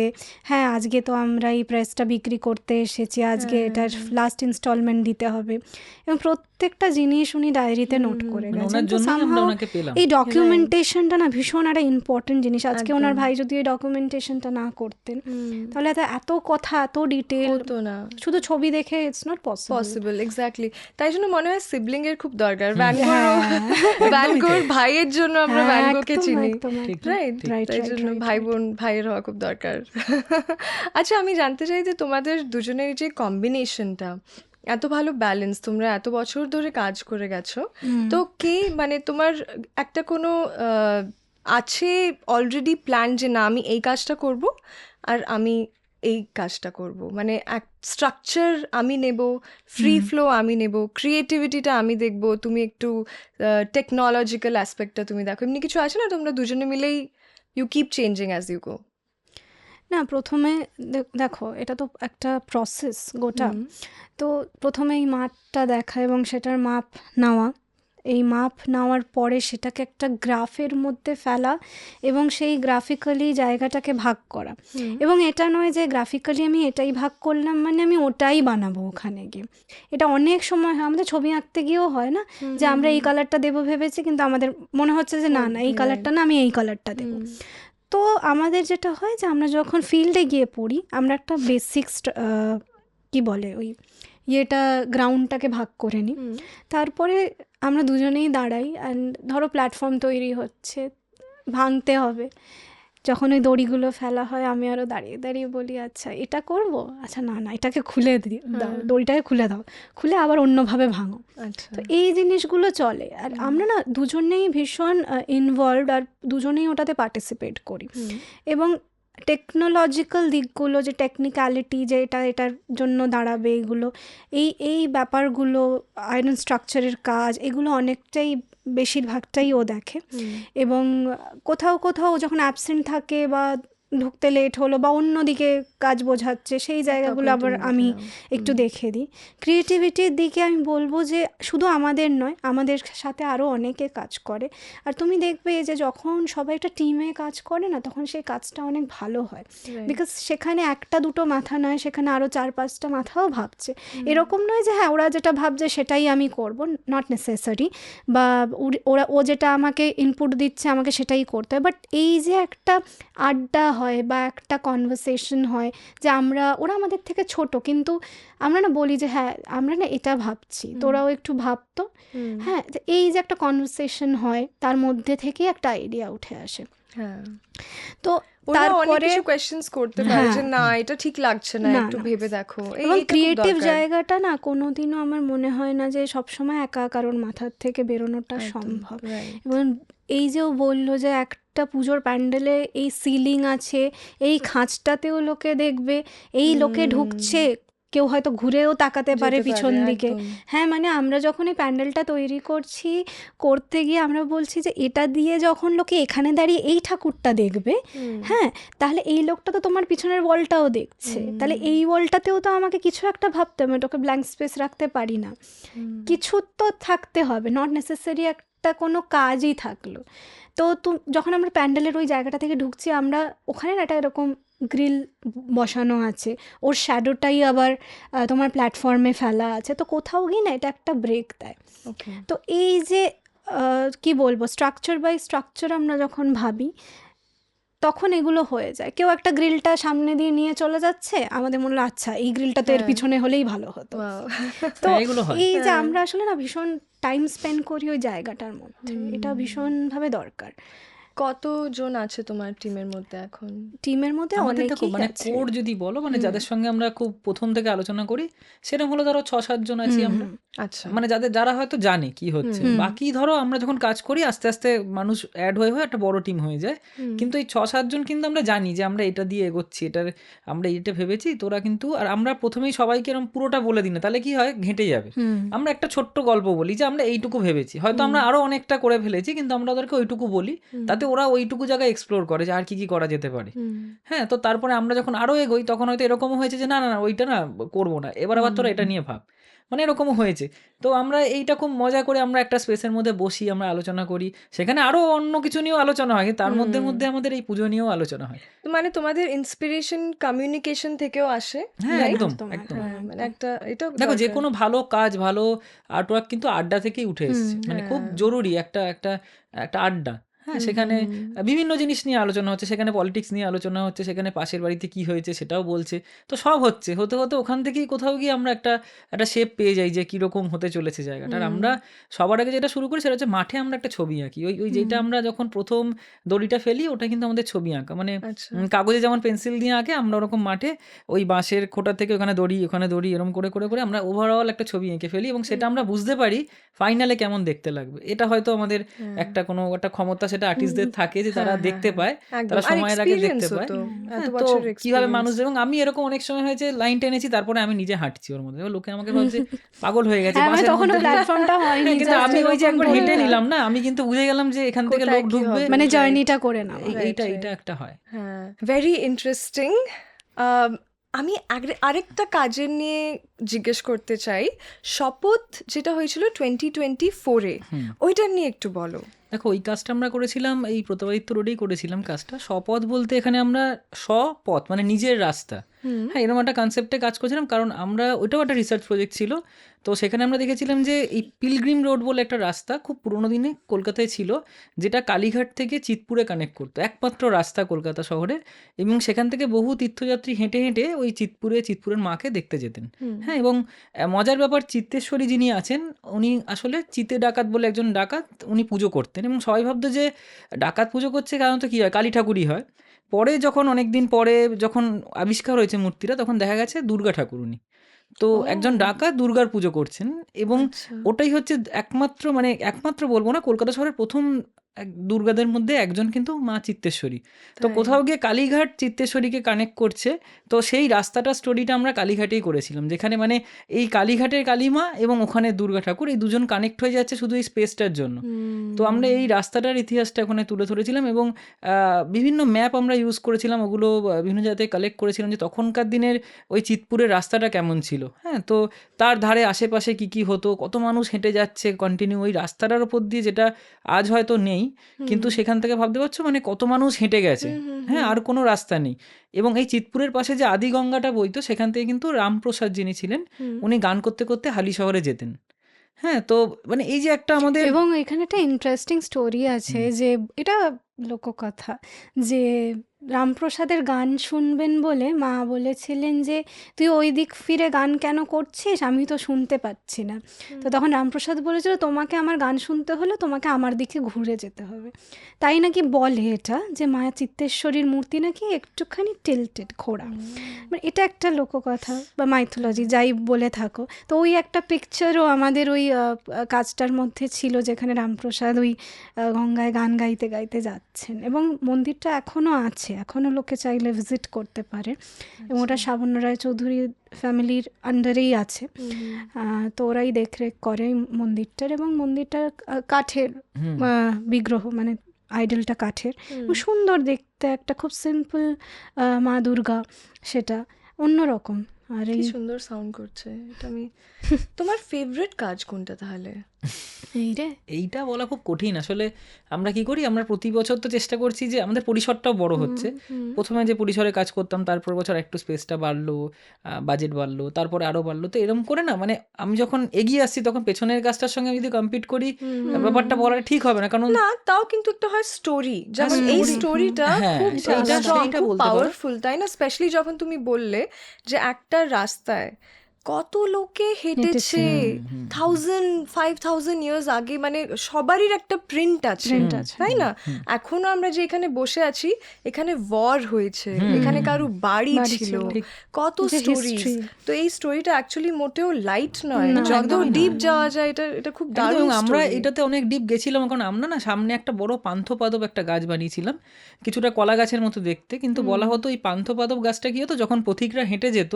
হ্যাঁ আজকে তো আমরা এই প্রেসটা বিক্রি করতে এসেছি, আজকে এটার লাস্ট ইনস্টলমেন্ট দিতে হবে, এবং প্রত্যেকটা জিনিস উনি ডায়েরিতে নোট করে মানে গেছেন। ওনার তো জন্যই আমরা somehow ওনাকে পেলাম। এই ডকুমেন্টেশনটা না ভীষণ একটা ইম্পর্টেন্ট জিনিস। আজকে ওনার ভাই যদি এই ডকুমেন্টেশনটা না করতেন, তাহলে এত কথা, এত ডিটেল হতো না, শুধু ছবি দেখে ইটস নট পসিবল। এক্স্যাক্টলি, তাই জন্য মনে হয় সিবলিং এর খুব দরকার। ভ্যানগোর ভাইয়ের জন্য আমরা ভ্যানগোকে চিনি, রাইট? তাই জন্য ভাইয়ের হওয়া খুব দরকার। আচ্ছা, আমি জানতে চাই যে তোমাদের দুজনের যে কম্বিনেশনটা, এত ভালো ব্যালেন্স, তোমরা এত বছর ধরে কাজ করে গেছো, তো কে, মানে তোমার একটা কোনো আছে অলরেডি প্ল্যান যে না আমি এই কাজটা করব আর আমি এই কাজটা করব, মানে এক স্ট্রাকচার আমি নেব, ফ্রি ফ্লো আমি নেব, ক্রিয়েটিভিটিটা আমি দেখব, তুমি একটু টেকনোলজিক্যাল অ্যাসপেক্টটা তুমি দেখো, এমনি কিছু আছে না? তোমরা দুজনে মিলেই you keep changing as you go. না, প্রথমে দেখো এটা তো একটা প্রসেস গোটা, তো প্রথমে এই মাপটা দেখা এবং সেটার মাপ নেওয়া, এই মাপ নেওয়ার পরে সেটাকে একটা গ্রাফের মধ্যে ফেলা এবং সেই গ্রাফিক্যালি জায়গাটাকে ভাগ করা, এবং এটা নয় যে গ্রাফিক্যালি আমি এটাই ভাগ করলাম মানে আমি ওটাই বানাবো ওখানে গিয়ে। এটা অনেক সময় হয়, আমাদের ছবি আঁকতে গিয়েও হয় না, যে আমরা এই কালারটা দেবো ভেবেছি, কিন্তু আমাদের মনে হচ্ছে যে না এই কালারটা না, আমি এই কালারটা দেবো। তো আমাদের যেটা হয় যে আমরা যখন ফিল্ডে গিয়ে পড়ি, আমরা একটা বেসিক কি বলে ওই ইয়েটা গ্রাউন্ডটাকে ভাগ করে নিই, তারপরে আমরা দুজনেই দাঁড়াই, অ্যান্ড ধরো প্ল্যাটফর্ম তৈরি হচ্ছে, ভাঙতে হবে, যখন ওই দড়িগুলো ফেলা হয় আমি আরও দাঁড়িয়ে দাঁড়িয়ে বলি আচ্ছা এটা করব, আচ্ছা না এটাকে খুলে দাও, দড়িটাকে খুলে দাও, খুলে আবার অন্যভাবে ভাঙো। তো এই জিনিসগুলো চলে, আর আমরা না দুজনেই ভীষণ ইনভলভড, আর দুজনেই ওটাতে পার্টিসিপেট করি, এবং টেকনোলজিক্যাল দিকগুলো, যে টেকনিক্যালিটি, যে এটার জন্য দাঁড়াবে, এগুলো এই ব্যাপারগুলো, আয়রন স্ট্রাকচারের কাজ, এগুলো অনেকটাই বেশিরভাগটাই ও দেখে, এবং কোথাও কোথাও যখন অ্যাবসেন্ট থাকে বা ঢুকতে লেট হলো বা অন্যদিকে কাজ বোঝাচ্ছে, সেই জায়গাগুলো তখন আবার তুমি আমি দেখে নাও। একটু দেখে দিই। ক্রিয়েটিভিটির দিকে আমি বলবো যে শুধু আমাদের নয়, আমাদের সাথে আরও অনেকে কাজ করে। আর তুমি দেখবে যে যখন সবাই একটা টিমে কাজ করে না, তখন সেই কাজটা অনেক ভালো হয়, Right. বিকজ সেখানে একটা দুটো মাথা নয়, সেখানে আরও 4-5টা মাথাও ভাবছে। এরকম নয় যে হ্যাঁ ওরা যেটা ভাবছে সেটাই আমি করব, নট নেসেসারি, বা ও যেটা আমাকে ইনপুট দিচ্ছে আমাকে সেটাই করতে হয়। বাট এই যে একটা আড্ডা হয় বা একটা কনভারসেশন হয়, যে ওরা আমাদের থেকে ছোট, কিন্তু আমরা না বলি যে হ্যাঁ আমরা না এটা ভাবছি, তোরাও একটু ভাবতো। হুম, হ্যাঁ, যে এই যে একটা কনভারসেশন হয়, তার মধ্যে থেকে একটা আইডিয়া উঠে আসে। হ্যাঁ, তো ওরা অনেক তারপরে কিছু কোয়েশ্চেন্স করতে পারে হ্যাঁ, যে না এটা ঠিক লাগছে না, না, একটু না। ভেবে দেখো, এবং এটা খুব ক্রিয়েটিভ দরকার। জায়গাটা না কোনোদিনও আমার মনে হয় না যে সবসময় একা কারোর মাথার থেকে বেরোনোটা একদম, সম্ভব। right. এবং এই যে ও বললো যে একটা পুজোর প্যান্ডেলে এই সিলিং আছে, এই খাঁজটাতেও লোকে দেখবে, এই লোকে ঢুকছে, কেউ হয়তো ঘুরেও তাকাতে পারে যেতে পিছন পারে, দিকে। একদম। হ্যাঁ, মানে আমরা যখন এই প্যান্ডেলটা তৈরি করতে গিয়ে আমরা বলছি যে এটা দিয়ে যখন লোকে এখানে দাঁড়িয়ে এই ঠাকুরটা দেখবে, হ্যাঁ, তাহলে এই লোকটা তো তোমার পিছনের ওয়ালটাও দেখছে, তাহলে এই ওয়ালটাতেও তো আমাকে কিছু একটা ভাবতে হবে, ওটাকে ব্ল্যাঙ্ক স্পেস রাখতে পারি না, কিছু তো থাকতে হবে, নট নেসেসারি একটা কোনো কাজই থাকলো। তো যখন আমরা প্যান্ডেলের ওই জায়গাটা থেকে ঢুকছি, আমরা ওখানে না একটা এরকম গ্রিল বসানো আছে, ওর শ্যাডোটাই আবার তোমার প্ল্যাটফর্মে ফেলা আছে, তো কোথাও গিয়ে না এটা একটা ব্রেক দেয়। ওকে, তো এই যে কি বলবো, স্ট্রাকচার বাই স্ট্রাকচার আমরা যখন ভাবি, তখন এগুলো হয়ে যায়। কেউ একটা গ্রিলটা সামনে দিয়ে নিয়ে চলে যাচ্ছে, আমাদের মনে হলো আচ্ছা এই গ্রিলটা তো এর হ্যাঁ। পিছনে হলেই ভালো হতো। Wow. তো হ্যাঁ, এগুলো হয়। এই যে হ্যাঁ। আমরা আসলে না ভীষণ টাইম স্পেন্ড করি ওই জায়গাটার মধ্যে, এটা ভীষণভাবে দরকার। কতজন আছে তোমার টিমের মধ্যে এখন? টিমের মধ্যে আমাদের দেখো অনেকেই মানে আছে। কোর যদি বলো, মানে যাদের সঙ্গে আমরা খুব প্রথম থেকে আলোচনা করি, সেরকম হলো ধরো 6-7 জন আছি আমরা। আচ্ছা, মানে যারা হয়তো জানে কি হচ্ছে। বাকি ধরো আমরা যখন কাজ করি আস্তে আস্তে মানুষ অ্যাড হয়ে একটা বড় টিম হয়ে যায়। কিন্তু এই 6-7 জন কিন্তু আমরা জানি যে আমরা এটা দিয়ে এগোচ্ছি, আমরা এটা ভেবেছি, তোরা কিন্তু, আর আমরা প্রথমেই সবাইকে এরকম পুরোটা বলে দিই না, তাহলে কি হয় ঘেঁটে যাবে। আমরা একটা ছোট্ট গল্প বলি যে আমরা এইটুকু ভেবেছি, হয়তো আমরা আরো অনেকটা করে ফেলেছি, কিন্তু আমরা ওদেরকে ওইটুকু বলি, তাতে ওরা ওইটুকু জায়গায় এক্সপ্লোর করে যে আর কি কি করা যেতে পারে। হ্যাঁ, তো তারপরে আমরা যখন আরো এগোই, তখন হয়তো এরকমও হয়েছে যে না না না ওইটা না করবো না, এবার আবার তোরা এটা নিয়ে ভাব, মানে এরকমও হয়েছে। তো আমরা এইটা খুব মজা করে আমরা একটা স্পেসের মধ্যে বসি, আমরা আলোচনা করি, সেখানে আরো অন্য কিছু নিয়েও আলোচনা হয়, তার মধ্যে আমাদের এই পুজো নিয়েও আলোচনা হয়। তো মানে তোমাদের ইন্সপিরেশন কমিউনিকেশন থেকেও আসে, হ্যাঁ, right? একদম একদম, একদম। হ্যাঁ, মানে একটা এটা দেখো যে দরকার। কোনো ভালো কাজ, ভালো আর্টওয়ার্ক কিন্তু আড্ডা থেকেই উঠে এসছে, মানে খুব জরুরি একটা একটা একটা আড্ডা। হ্যাঁ, সেখানে বিভিন্ন জিনিস নিয়ে আলোচনা হচ্ছে, সেখানে পলিটিক্স নিয়ে আলোচনা হচ্ছে, সেখানে পাশের বাড়িতে কি হয়েছে সেটাও বলছে, তো সব হচ্ছে, হতে হতে ওখান থেকেই কোথাও গিয়ে আমরা একটা শেপ পেয়ে যাই যে কীরকম হতে চলেছে জায়গাটা। আর আমরা সবার আগে যেটা শুরু করি সেটা হচ্ছে মাঠে আমরা একটা ছবি আঁকি, ওই যেটা আমরা যখন প্রথম দড়িটা ফেলি ওটা কিন্তু আমাদের ছবি আঁকা, মানে আচ্ছা, কাগজে যেমন পেন্সিল দিয়ে আঁকে, আমরা ওরকম মাঠে ওই বাঁশের খোঁটা থেকে ওখানে দড়ি এরকম করে করে করে আমরা ওভারঅল একটা ছবি এঁকে ফেলি, এবং সেটা আমরা বুঝতে পারি ফাইনালে কেমন দেখতে লাগবে। এটা হয়তো আমাদের একটা কোনো একটা ক্ষমতা সেটা আর্টিস্টদের থাকে যে তারা দেখতে পায়, একদম। তারা আর সময়ের আগে দেখতে experience ও পায়। তো, হ্যাঁ, এত তো বছরের কিভাবে experience। মানুষ, এবং আমি এরকম অনেক সময় হয়েছে লাইন টেনেছি, তারপরে আমি নিজে হাঁটছি ওর মধ্যে, এবার লোকে আমাকে ভাবছে পাগল হয়ে গেছে হ্যাঁ, মানে বাসের তখন মধ্যে ওই দিয়ে। প্ল্যাটফর্মটা হয়নি, হ্যাঁ, কিন্তু just আমি ওই যে এরকম একবার হেঁটে দড়িটা। নিলাম না, আমি কিন্তু বুঝে গেলাম যে এখান থেকে কোথায় লোক কি ঢুকবে, হবে। মানে Right. জার্নিটা করে নেওয়া। এইটা right. এইটা একটা হয়। হ্যাঁ, ভেরি ইন্টারেস্টিং। আমি আরেকটা কাজের নিয়ে জিজ্ঞেস করতে চাই, শপথ যেটা হয়েছিল 2024-এ, ওইটা নিয়ে একটু বলো। দেখো ওই কাজটা আমরা করেছিলাম এই প্রতাপাদিত্য রোডেই করেছিলাম কাজটা। শপথ বলতে এখানে আমরা স্বপথ মানে নিজের রাস্তা, হ্যাঁ, এরকম একটা কনসেপ্টে কাজ করেছিলাম, কারণ আমরা ওইটাও একটা রিসার্চ প্রজেক্ট ছিল। তো সেখানে আমরা দেখেছিলাম যে এই পিলগ্রিম রোড বলে একটা রাস্তা খুব পুরোনো দিনে কলকাতায় ছিল, যেটা কালীঘাট থেকে চিৎপুরে কানেক্ট করতো, একমাত্র রাস্তা কলকাতা শহরের, এবং সেখান থেকে বহু তীর্থযাত্রী হেঁটে হেঁটে ওই চিৎপুরের মাকে দেখতে যেতেন। হ্যাঁ, এবং মজার ব্যাপার, চিত্তেশ্বরী যিনি আছেন উনি আসলে চিতে ডাকাত বলে একজন ডাকাত, উনি পুজো করতেন, এবং সবাই ভাবতো যে ডাকাত পুজো করছে, কারণ তো কী হয়, কালী ঠাকুরই হয়। পরে যখন অনেক দিন পরে যখন আবিষ্কার হয়েছে মূর্তিটা, তখন দেখা গেছে দুর্গা ঠাকুর উনি। তো একজন ডাকাত দুর্গার পুজো করছেন, এবং ওটাই হচ্ছে একমাত্র, মানে একমাত্র বলবো না, কলকাতা শহরের প্রথম দুর্গাদের মধ্যে একজন কিন্তু মা চিত্তেশ্বরী। তো তাই? কোথাও গিয়ে কালীঘাট চিত্তেশ্বরীকে কানেক্ট করছে, তো সেই রাস্তাটা স্টোরিটা আমরা কালীঘাটেই করেছিলাম, যেখানে মানে এই কালীঘাটের কালীমা এবং ওখানে দুর্গা ঠাকুর এই দুজন কানেক্ট হয়ে যাচ্ছে শুধু এই স্পেসটার জন্য। তো আমরা এই রাস্তাটার ইতিহাসটা ওখানে তুলে ধরেছিলাম এবং বিভিন্ন ম্যাপ আমরা ইউজ করেছিলাম, ওগুলো বিভিন্ন জায়গায় কালেক্ট করেছিলাম যে তখনকার দিনের ওই চিতপুরের রাস্তাটা কেমন ছিল। হ্যাঁ, তো তার ধারে আশেপাশে কি কি হতো, কত মানুষ হেঁটে যাচ্ছে কন্টিনিউ ওই রাস্তাটার ওপর দিয়ে, যেটা আজ হয়তো নেই, কিন্তু সেখান থেকে ভাবতে পারছো মানে কত মানুষ হেঁটে গেছে। হ্যাঁ, আর কোনো রাস্তা নেই। এবং এই চিতপুরের পাশে যে আদি গঙ্গাটা বইতো, সেখান থেকে কিন্তু রামপ্রসাদ যিনি ছিলেন, উনি গান করতে করতে হালি শহরে যেতেন। হ্যাঁ, তো মানে এই যে একটা আমাদের এবং এখানে একটা ইন্টারেস্টিং স্টোরি আছে, যে এটা লোককথা, যে রামপ্রসাদের গান শুনবেন বলে মা বলেছিলেন যে তুই ওই দিক ফিরে গান কেন করছিস, আমি তো শুনতে পাচ্ছি না। তো তখন রামপ্রসাদ বলেছিল তোমাকে আমার গান শুনতে হলে তোমাকে আমার দিকে ঘুরে যেতে হবে। তাই নাকি বলে এটা যে মা চিত্তেশ্বরীর মূর্তি নাকি একটুখানি টিল্টেড, ঘোরা। মানে এটা একটা লোককথা বা মাইথোলজি যাই বলে থাকো। তো ওই একটা পিকচারও আমাদের ওই কাজটার মধ্যে ছিল, যেখানে রামপ্রসাদ ওই গঙ্গায় গান গাইতে গাইতে যাচ্ছেন, এবং মন্দিরটা এখনও আছে, এখনও লোকে চাইলে ভিজিট করতে পারে। এবং ওটা শাবন্য রায়চৌধুরী ফ্যামিলির আন্ডারেই আছে। তো ওরাই দেখরেখ করে এই মন্দিরটার, এবং মন্দিরটা কাঠের বিগ্রহ, মানে আইডলটা কাঠের, এবং সুন্দর দেখতে, একটা খুব সিম্পল মা দুর্গা, সেটা অন্যরকম। আর কি এই সুন্দর সাউন্ড করছে এটা। আমি তোমার ফেভারিট কাজ কোনটা তাহলে? এই রে এইটা বলা খুব কঠিন আসলে। আমরা কি করি, আমরা প্রতি বছর তো চেষ্টা করছি যে আমাদের পরিসরটাও বড় হচ্ছে। প্রথমে যে পরিসরে কাজ করতাম, তারপর বছর একটু স্পেসটা বাড়লো, বাজেট বাড়লো, তারপরে আরও বাড়লো। তো এরকম করে না, মানে আমি যখন এগিয়ে আসছি তখন পেছনের কাজটার সঙ্গে আমি যদি কম্পিট করি, ব্যাপারটা বলা ঠিক হবে না, কারণ না, তাও কিন্তু একটা হয় স্টোরি, যেমন এই story, স্টোরিটা হ্যাঁ, খুব সেইটা strong, সেইটা খুব বলতে পারো। পাওয়ারফুল, তাই না? স্পেশালি যখন তুমি বললে যে একটা রাস্তায় কত লোকে হেঁটেছে, 5,000 ইয়ার্স আগে, মানে সবারই একটা প্রিন্ট আছে, তাই না? এখনো আমরা যে এখানে বসে আছি, এখানে ওয়ার হয়েছে, এখানে কারো বাড়ি ছিল, কত যে স্টোরিজ। history। তো এই স্টোরিটা অ্যাকচুয়ালি মোটেও লাইট নয়, না, যত একদমই ডিপ নয়। যাওয়া যায় এটা খুব একদম, দারুণ এবং আমরা story। এটাতে অনেক ডিপ গেছিলাম, কারণ আমরা না সামনে একটা বড় পান্থপাদপ একটা গাছ বানিয়েছিলাম, কিছুটা কলা গাছের মতো দেখতে, কিন্তু বলা হতো এই পান্থপাদপ গাছটা কি হতো, যখন পথিকরা হেঁটে যেত,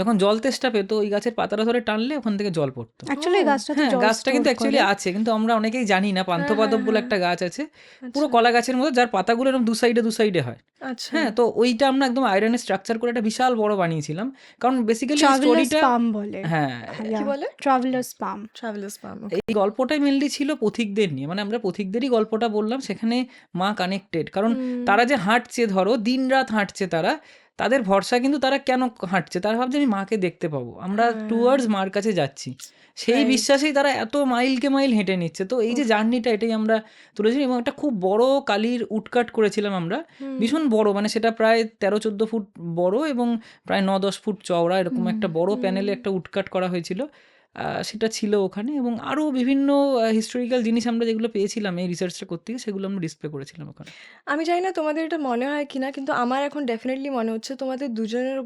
যখন জল তেষ্টা পেত, ওই গাছের পাতাটা ধরে টানলে ওখান থেকে জল পড়তো। অ্যাকচুয়ালি গাছটা তো হ্যাঁ, জল গাছটা কিন্তু store অ্যাকচুয়ালি করে। আছে, কিন্তু আমরা অনেকেই জানি না পান্থপাদপ বলে একটা গাছ আছে, পুরো কলা গাছের মতো, যার পাতাগুলো এরকম দু সাইডে হয়। আচ্ছা, হ্যাঁ, তো ওইটা আমরা একদম আয়রনের স্ট্রাকচার করে একটা বিশাল বড় বানিয়েছিলাম, কারণ বেসিক্যালি ট্রাভেলার্স স্টোরিটা, পাম বলে। হ্যাঁ, কি বলে? ট্রাভেলার্স পাম। ট্রাভেলার্স পাম। এই গল্পটাই মেনলি ছিল পথিকদের নিয়ে, মানে আমরা পথিকদেরই গল্পটা বললাম, সেখানে মা কানেক্টেড, কারণ তারা যে হাঁটছে, ধরো দিন রাত হাঁটছে, তাদের ভরসা কিন্তু তারা কেন হাঁটছে, তারা ভাবছে আমি মাকে দেখতে পাবো, আমরা টুয়ার্ডস মার কাছে যাচ্ছি, সেই বিশ্বাসেই তারা এত মাইলকে মাইল হেঁটে নিচ্ছে। তো এই যে জার্নিটা, এটাই আমরা তুলেছি, এবং একটা খুব বড় কালির উটকাট করেছিলাম আমরা, ভীষণ বড়, মানে সেটা প্রায় 13-14 ফুট বড় এবং প্রায় 9-10 ফুট চওড়া, এরকম একটা বড় প্যানেলে একটা উটকাট করা হয়েছিল। সেটা ছিল ওখানে, এবং আরও বিভিন্ন হিস্টোরিক্যাল জিনিস আমরা যেগুলো পেয়েছিলাম এই রিসার্চটা করতে গিয়ে, সেগুলো আমরা ডিসপ্লে করেছিলাম ওখানে। আমি জানি না তোমাদের এটা মনে হয় কিনা, কিন্তু আমার এখন ডেফিনেটলি মনে হচ্ছে তোমাদের দুজনের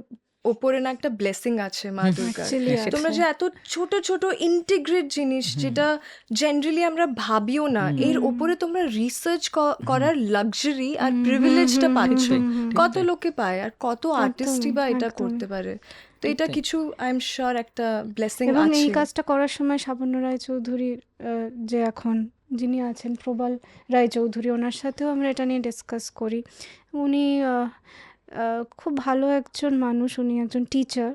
ওপরে না একটা ব্লেসিং আছে মা দুর্গার। Actually তোমরা যে এত ছোট ছোট ইন্টিগ্রেট জিনিস, যেটা জেনারেলি আমরা ভাবিও না, এর ওপরে তোমরা রিসার্চ করার লাক্সারি আর প্রিভিলেজটা পাচ্ছ। কত লোকে পায়, আর কত আর্টিস্টই বা এটা করতে পারে। তো এটা কিছু আই এম শিওর একটা ব্লেসিং এবং আছে। এই কাজটা করার সময় শাবন্য রায়চৌধুরীর যে এখন যিনি আছেন প্রবাল রায়চৌধুরী, ওনার সাথেও আমরা এটা নিয়ে ডিসকাস করি। উনি খুব ভালো একজন মানুষ, উনি একজন টিচার,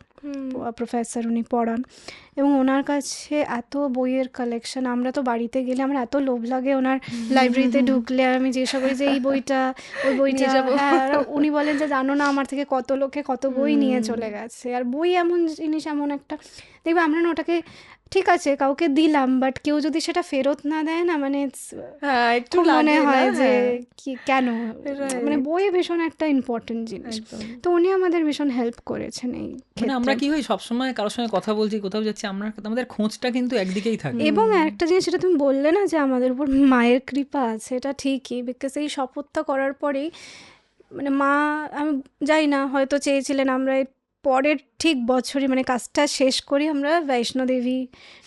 প্রফেসর, উনি পড়ান, এবং ওনার কাছে এত বইয়ের কালেকশন। আমরা তো বাড়িতে গেলে আমার এত লোভ লাগে ওনার লাইব্রেরিতে ঢুকলে, আর আমি জিজ্ঞাসা করি যে এই বইটা, ওই বইটা, হ্যাঁ, আর উনি বলেন যে জানো না আমার থেকে কত লোকে কত বই নিয়ে চলে গেছে। আর বই এমন জিনিস, এমন একটা দেখবে আমরা না ওটাকে ঠিক আছে কাউকে দিলাম, বাট কেউ যদি সেটা ফেরত না দেয় না, মানে হ্যাঁ, একটু খুব মনে লাগে না? হয় যে হ্যাঁ, কি কেন, Right. মানে বই ভীষণ একটা ইম্পর্টেন্ট জিনিস। একদম। তো উনি আমাদের ভীষণ হেল্প করেছেন এই মানে আমরা ক্ষেত্রে। কি হয়, সবসময় কারোর সঙ্গে কথা বলছি, কোথাও যাচ্ছি, আমাদের খোঁজটা কিন্তু একদিকেই থাকে। এবং একটা জিনিস যেটা তুমি বললে না যে আমাদের উপর মায়ের কৃপা আছে, এটা ঠিকই, বিকজ এই শপথটা করার পরেই মানে মা, আমি জানি না, হয়তো চেয়েছিলেন আমরা এই পরের ঠিক বছরই মানে কাজটা শেষ করি আমরা বৈষ্ণোদেবী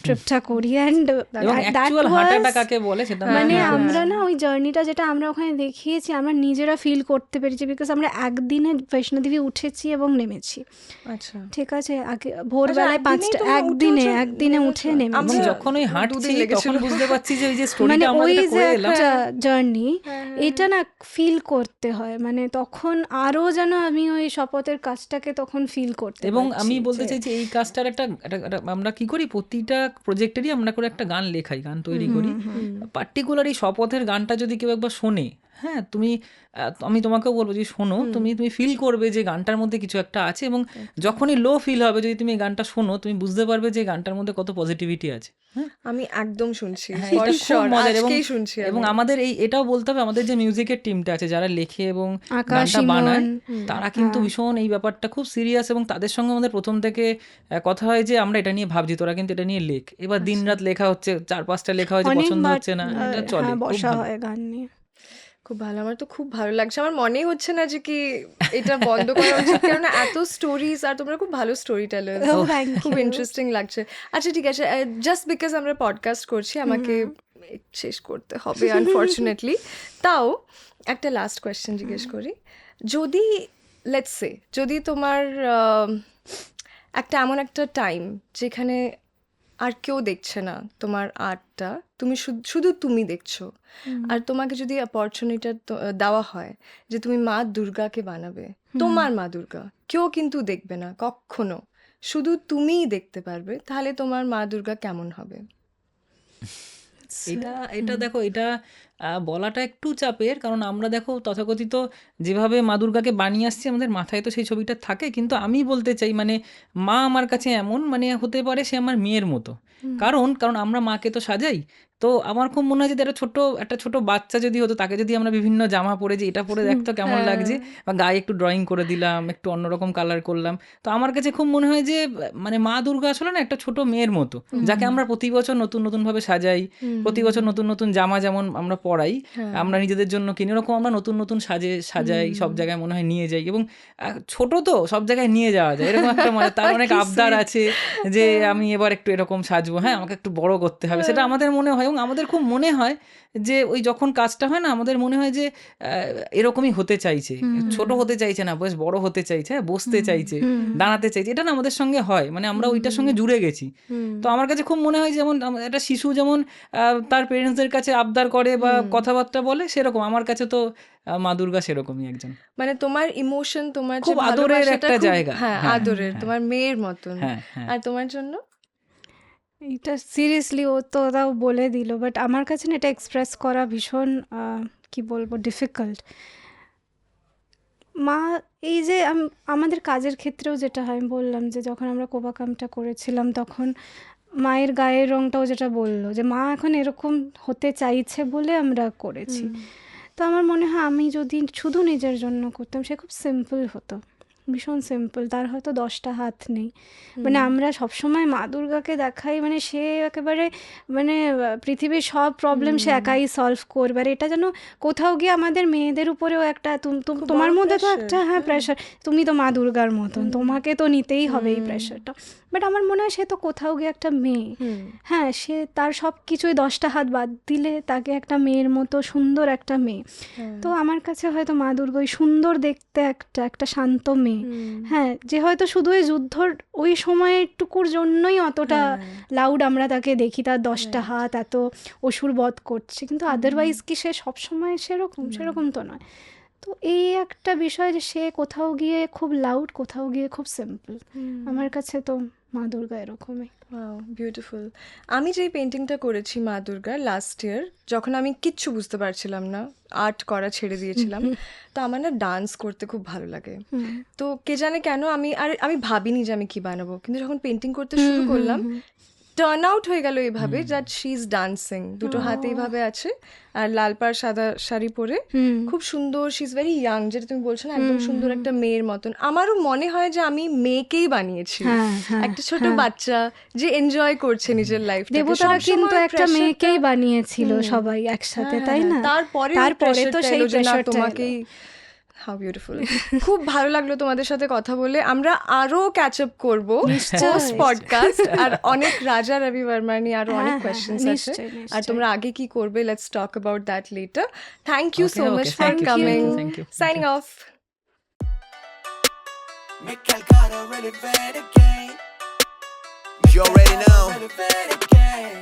ট্রিপটা করি অ্যান্ড এবং অ্যাকচুয়াল হাঁটাটা কাকে বলে সেটা মানে আমরা আমরা না ওই জার্নিটা যেটা আমরা ওখানে দেখিয়েছি আমরা নিজেরা ফিল করতে পেরেছি বিকজ আমরা একদিনে বৈষ্ণোদেবী উঠেছি এবং নেমেছি, আচ্ছা ঠিক আছে, আগে ভোরবেলায় একদিনেই 5টা তোমরা একদিনে উঠে এবং নেমেছি। যখন ওই হাঁটছি দুদিন লেগেছিল। তখন বুঝতে পারছি যে ওই যে মানে স্টোরিটা আমরা ওই যেটা যে করে এলাম একটা জার্নি এটা না ফিল করতে হয়, মানে তখন আরো যেন আমি ওই শপথের কাজটাকে তখন ফিল করতে এবং পারছি আমি বলতে যে- চাইছি এই কাজটার একটা আমরা কি করি প্রতিটা প্রজেক্টেরই আমরা করে একটা গান লেখাই, গান তৈরি করি। পার্টিকুলার এই শপথের গানটা যদি কেউ একবার শোনে, হ্যাঁ তুমি আমি তোমাকেও বলবো যে শোনো, তুমি ফিল করবে যে গানটার মধ্যে কিছু একটা আছে, এবং যখনই লো ফিল হবে যদি তুমি এই গানটা শোনো তুমি বুঝতে পারবে যে গানটার মধ্যে কত পজিটিভিটি আছে। হ্যাঁ আমি একদম শুনছি, হ্যাঁ, for এটা খুব sure, মজার। এবং আজকেই শুনছি এবং আমি। আমাদের এটাও বলতে হবে, আমাদের যে মিউজিকের টিমটা আছে যারা লেখে এবং আকাশ, গানটা বানায় ইমন, তারা কিন্তু ভীষণ এই ব্যাপারটা খুব সিরিয়াস, এবং তাদের সঙ্গে আমাদের প্রথম থেকে কথা হয় যে আমরা এটা নিয়ে ভাবছি, তোরা কিন্তু এটা নিয়ে লেখ। এবার দিনরাত লেখা হচ্ছে, 4-5টা লেখা হয়েছে, পছন্দ অনেকবার হচ্ছে না, এটা চলে, হ্যাঁ, খুব বসা ভালো। হয় গান নিয়ে। খুব ভালো, আমার তো খুব ভালো লাগছে। আমার মনেই হচ্ছে না যে কি এটা বন্ধ করা উচিত, কারণ এত স্টোরিজ, আর তোমরা খুব ভালো স্টোরি টেলার, Oh, thank খুব you. ইন্টারেস্টিং লাগছে। আচ্ছা ঠিক আছে, জাস্ট বিকজ আমরা পডকাস্ট করছি আমাকে শেষ করতে হবে আনফর্চুনেটলি। তাও একটা লাস্ট কোয়েশ্চেন জিজ্ঞেস করি, যদি লেটস সে যদি তোমার এমন একটা টাইম যেখানে আর কেউ দেখছে না তোমার আর্টটা, তুমি শুধু তুমি দেখছো, আর তোমাকে যদি অপরচুনিটি দেওয়া হয় যে তুমি মা দুর্গাকে বানাবে, তোমার মা দুর্গা, কেউ কিন্তু দেখবে না কখনো, শুধু তুমিই দেখতে পারবে, তাহলে তোমার মা দুর্গা কেমন হবে? এটা দেখো, এটা বলাটা একটু চাপের, কারণ আমরা দেখো তথাকথিত যেভাবে মা দুর্গাকে বানিয়ে আসছি আমাদের মাথায় তো সেই ছবিটা থাকে, কিন্তু আমি বলতে চাই মানে মা আমার কাছে এমন মানে হতে পারে সে আমার মেয়ের মতো। কারণ আমরা মাকে তো সাজাই, তো আমার খুব মনে হয় যে একটা ছোট বাচ্চা যদি হতো, তাকে যদি আমরা বিভিন্ন জামা পরে যে এটা পরে দেখতো কেমন লাগছে, বা গায়ে একটু ড্রয়িং করে দিলাম, একটু অন্যরকম কালার করলাম, তো আমার কাছে খুব মনে হয় যে মানে মা দুর্গা আসলে না একটা ছোট মেয়ের মতো, যাকে আমরা প্রতি বছর নতুন নতুন ভাবে সাজাই, প্রতি বছর নতুন নতুন জামা যেমন আমরা পরাই, আমরা নিজেদের জন্য কিনে, এরকম আমরা নতুন নতুন সাজাই, সব জায়গায় মনে হয় নিয়ে যাই, এবং ছোট তো সব জায়গায় নিয়ে যাওয়া যায়, এরকম একটা মানে তার অনেক আবদার আছে যে আমি এবার একটু এরকম সাজবো, হ্যাঁ আমাকে একটু বড় করতে হবে, সেটা আমাদের মনে হয়। এবং আমাদের খুব মনে হয় যে ওই যখন কাজটা হয় না, আমাদের মনে হয় যে এরকমই হতে চাইছে, ছোট হতে চাইছে না, বেশ বড় হতে চাইছে, হ্যাঁ বসতে চাইছে, দাঁড়াতে চাইছে, এটা না আমাদের সঙ্গে হয়, মানে আমরা ওইটার সঙ্গে জুড়ে গেছি। তো আমার কাছে খুব মনে হয় যেমন একটা শিশু যেমন তার পেরেন্টসদের কাছে আবদার করে বা কথাবার্তা বলে, সেরকম আমার কাছে তো মা দুর্গা সেরকমই একজন, মানে তোমার ইমোশন, তোমার যে খুব আদরের ভালোবাসাটা একটা খুব- জায়গা। হ্যাঁ হ্যাঁ, আদরের, হ্যাঁ। তোমার মেয়ের মতন। হ্যাঁ হ্যাঁ আর তোমার জন্য? এটা সিরিয়াসলি ও তো তাও বলে দিল, বাট আমার কাছে না এটা এক্সপ্রেস করা ভীষণ কি বলবো ডিফিকাল্ট। মা এই যে আমাদের কাজের ক্ষেত্রেও যেটা হয়, আমি বললাম যে যখন আমরা কোবাকামটা করেছিলাম তখন মায়ের গায়ের রংটাও যেটা বললো যে মা এখন এরকম হতে চাইছে বলে আমরা করেছি। তো আমার মনে হয় আমি যদি শুধু নিজের জন্য করতাম সে খুব সিম্পল হতো, ভীষণ সিম্পল, তার হয়তো 10টা হাত নেই। মানে আমরা সবসময় মা দুর্গাকে দেখাই মানে সে একেবারে মানে পৃথিবীর সব প্রবলেম সে একাই সলভ করবে, আর এটা যেন কোথাও গিয়ে আমাদের মেয়েদের উপরেও একটা তোমার বড় মধ্যে তো pressure, একটা হ্যাঁ প্রেশার, তুমি তো মা দুর্গার মতন, তোমাকে তো নিতেই হবে এই প্রেশারটা। বাট আমার মনে হয় সে তো কোথাও গিয়ে একটা মেয়ে, হ্যাঁ সে তার সব কিছুই 10টা হাত বাদ দিলে তাকে একটা মেয়ের মতো সুন্দর একটা মেয়ে। তো আমার কাছে হয়তো মা দুর্গা ওই সুন্দর দেখতে একটা শান্ত মেয়ে, হ্যাঁ যে হয়তো শুধু ওই যুদ্ধর ওই সময়টুকুর জন্যই অতটা লাউড আমরা তাকে দেখি, তার 10টা হাত এত অসুর বধ করছে, কিন্তু আদারওয়াইজ কি সে সবসময় সেরকম তো নয়। তো এই একটা বিষয় যে সে কোথাও গিয়ে খুব লাউড, কোথাও গিয়ে খুব সিম্পল, আমার কাছে তো মা দুর্গা এরকমই। Wow, beautiful. আমি যেই পেন্টিংটা করেছি মা দুর্গার লাস্ট ইয়ার, যখন আমি কিচ্ছু বুঝতে পারছিলাম না, আর্ট করা ছেড়ে দিয়েছিলাম, তো আমার না ডান্স করতে খুব ভালো লাগে। তো কে জানে কেন আমি ভাবিনি যে আমি কি বানাবো, কিন্তু যখন পেন্টিং করতে শুরু করলাম টার্ন আউট হয়ে গেল এইভাবে দ্যাট শি ইজ ডান্সিং, দুটো হাতে এইভাবে আছে আর লাল পাড় সাদা শাড়ি পরে, খুব সুন্দর, শি ইজ ভেরি ইয়াং, যেটা তুমি বলছো না একদম সুন্দর একটা মেয়ের মতন। আমারও মনে হয় যে আমি মেয়েকেই বানিয়েছি, একটা ছোট বাচ্চা যে এনজয় করছে নিজের লাইফ। দেবতারা কিন্তু একটা মেয়েকেই বানিয়েছিল সবাই একসাথে, তাই না? তারপরে তো সেই প্রেশারটা প্রেশারটা তোমাকেই হাউ বিউটিফুল। খুব ভালো লাগলো তোমাদের সাথে কথা বলে। আমরা আরো ক্যাচ আপ করবো পোস্ট পডকাস্ট, আর অনেক রাজা রবি বর্মা নিয়ে আরো অনেক কোয়েশ্চেন্স আছে। নিশ্চয়ই, আর নিশ্চয়ই। তোমরা আগে কি করবে, let's talk about that letter. Thank you Okay, so okay. Much for Thank you, coming. thank you. Signing off. Me Calcutta relevant again. You already know. Relevant again.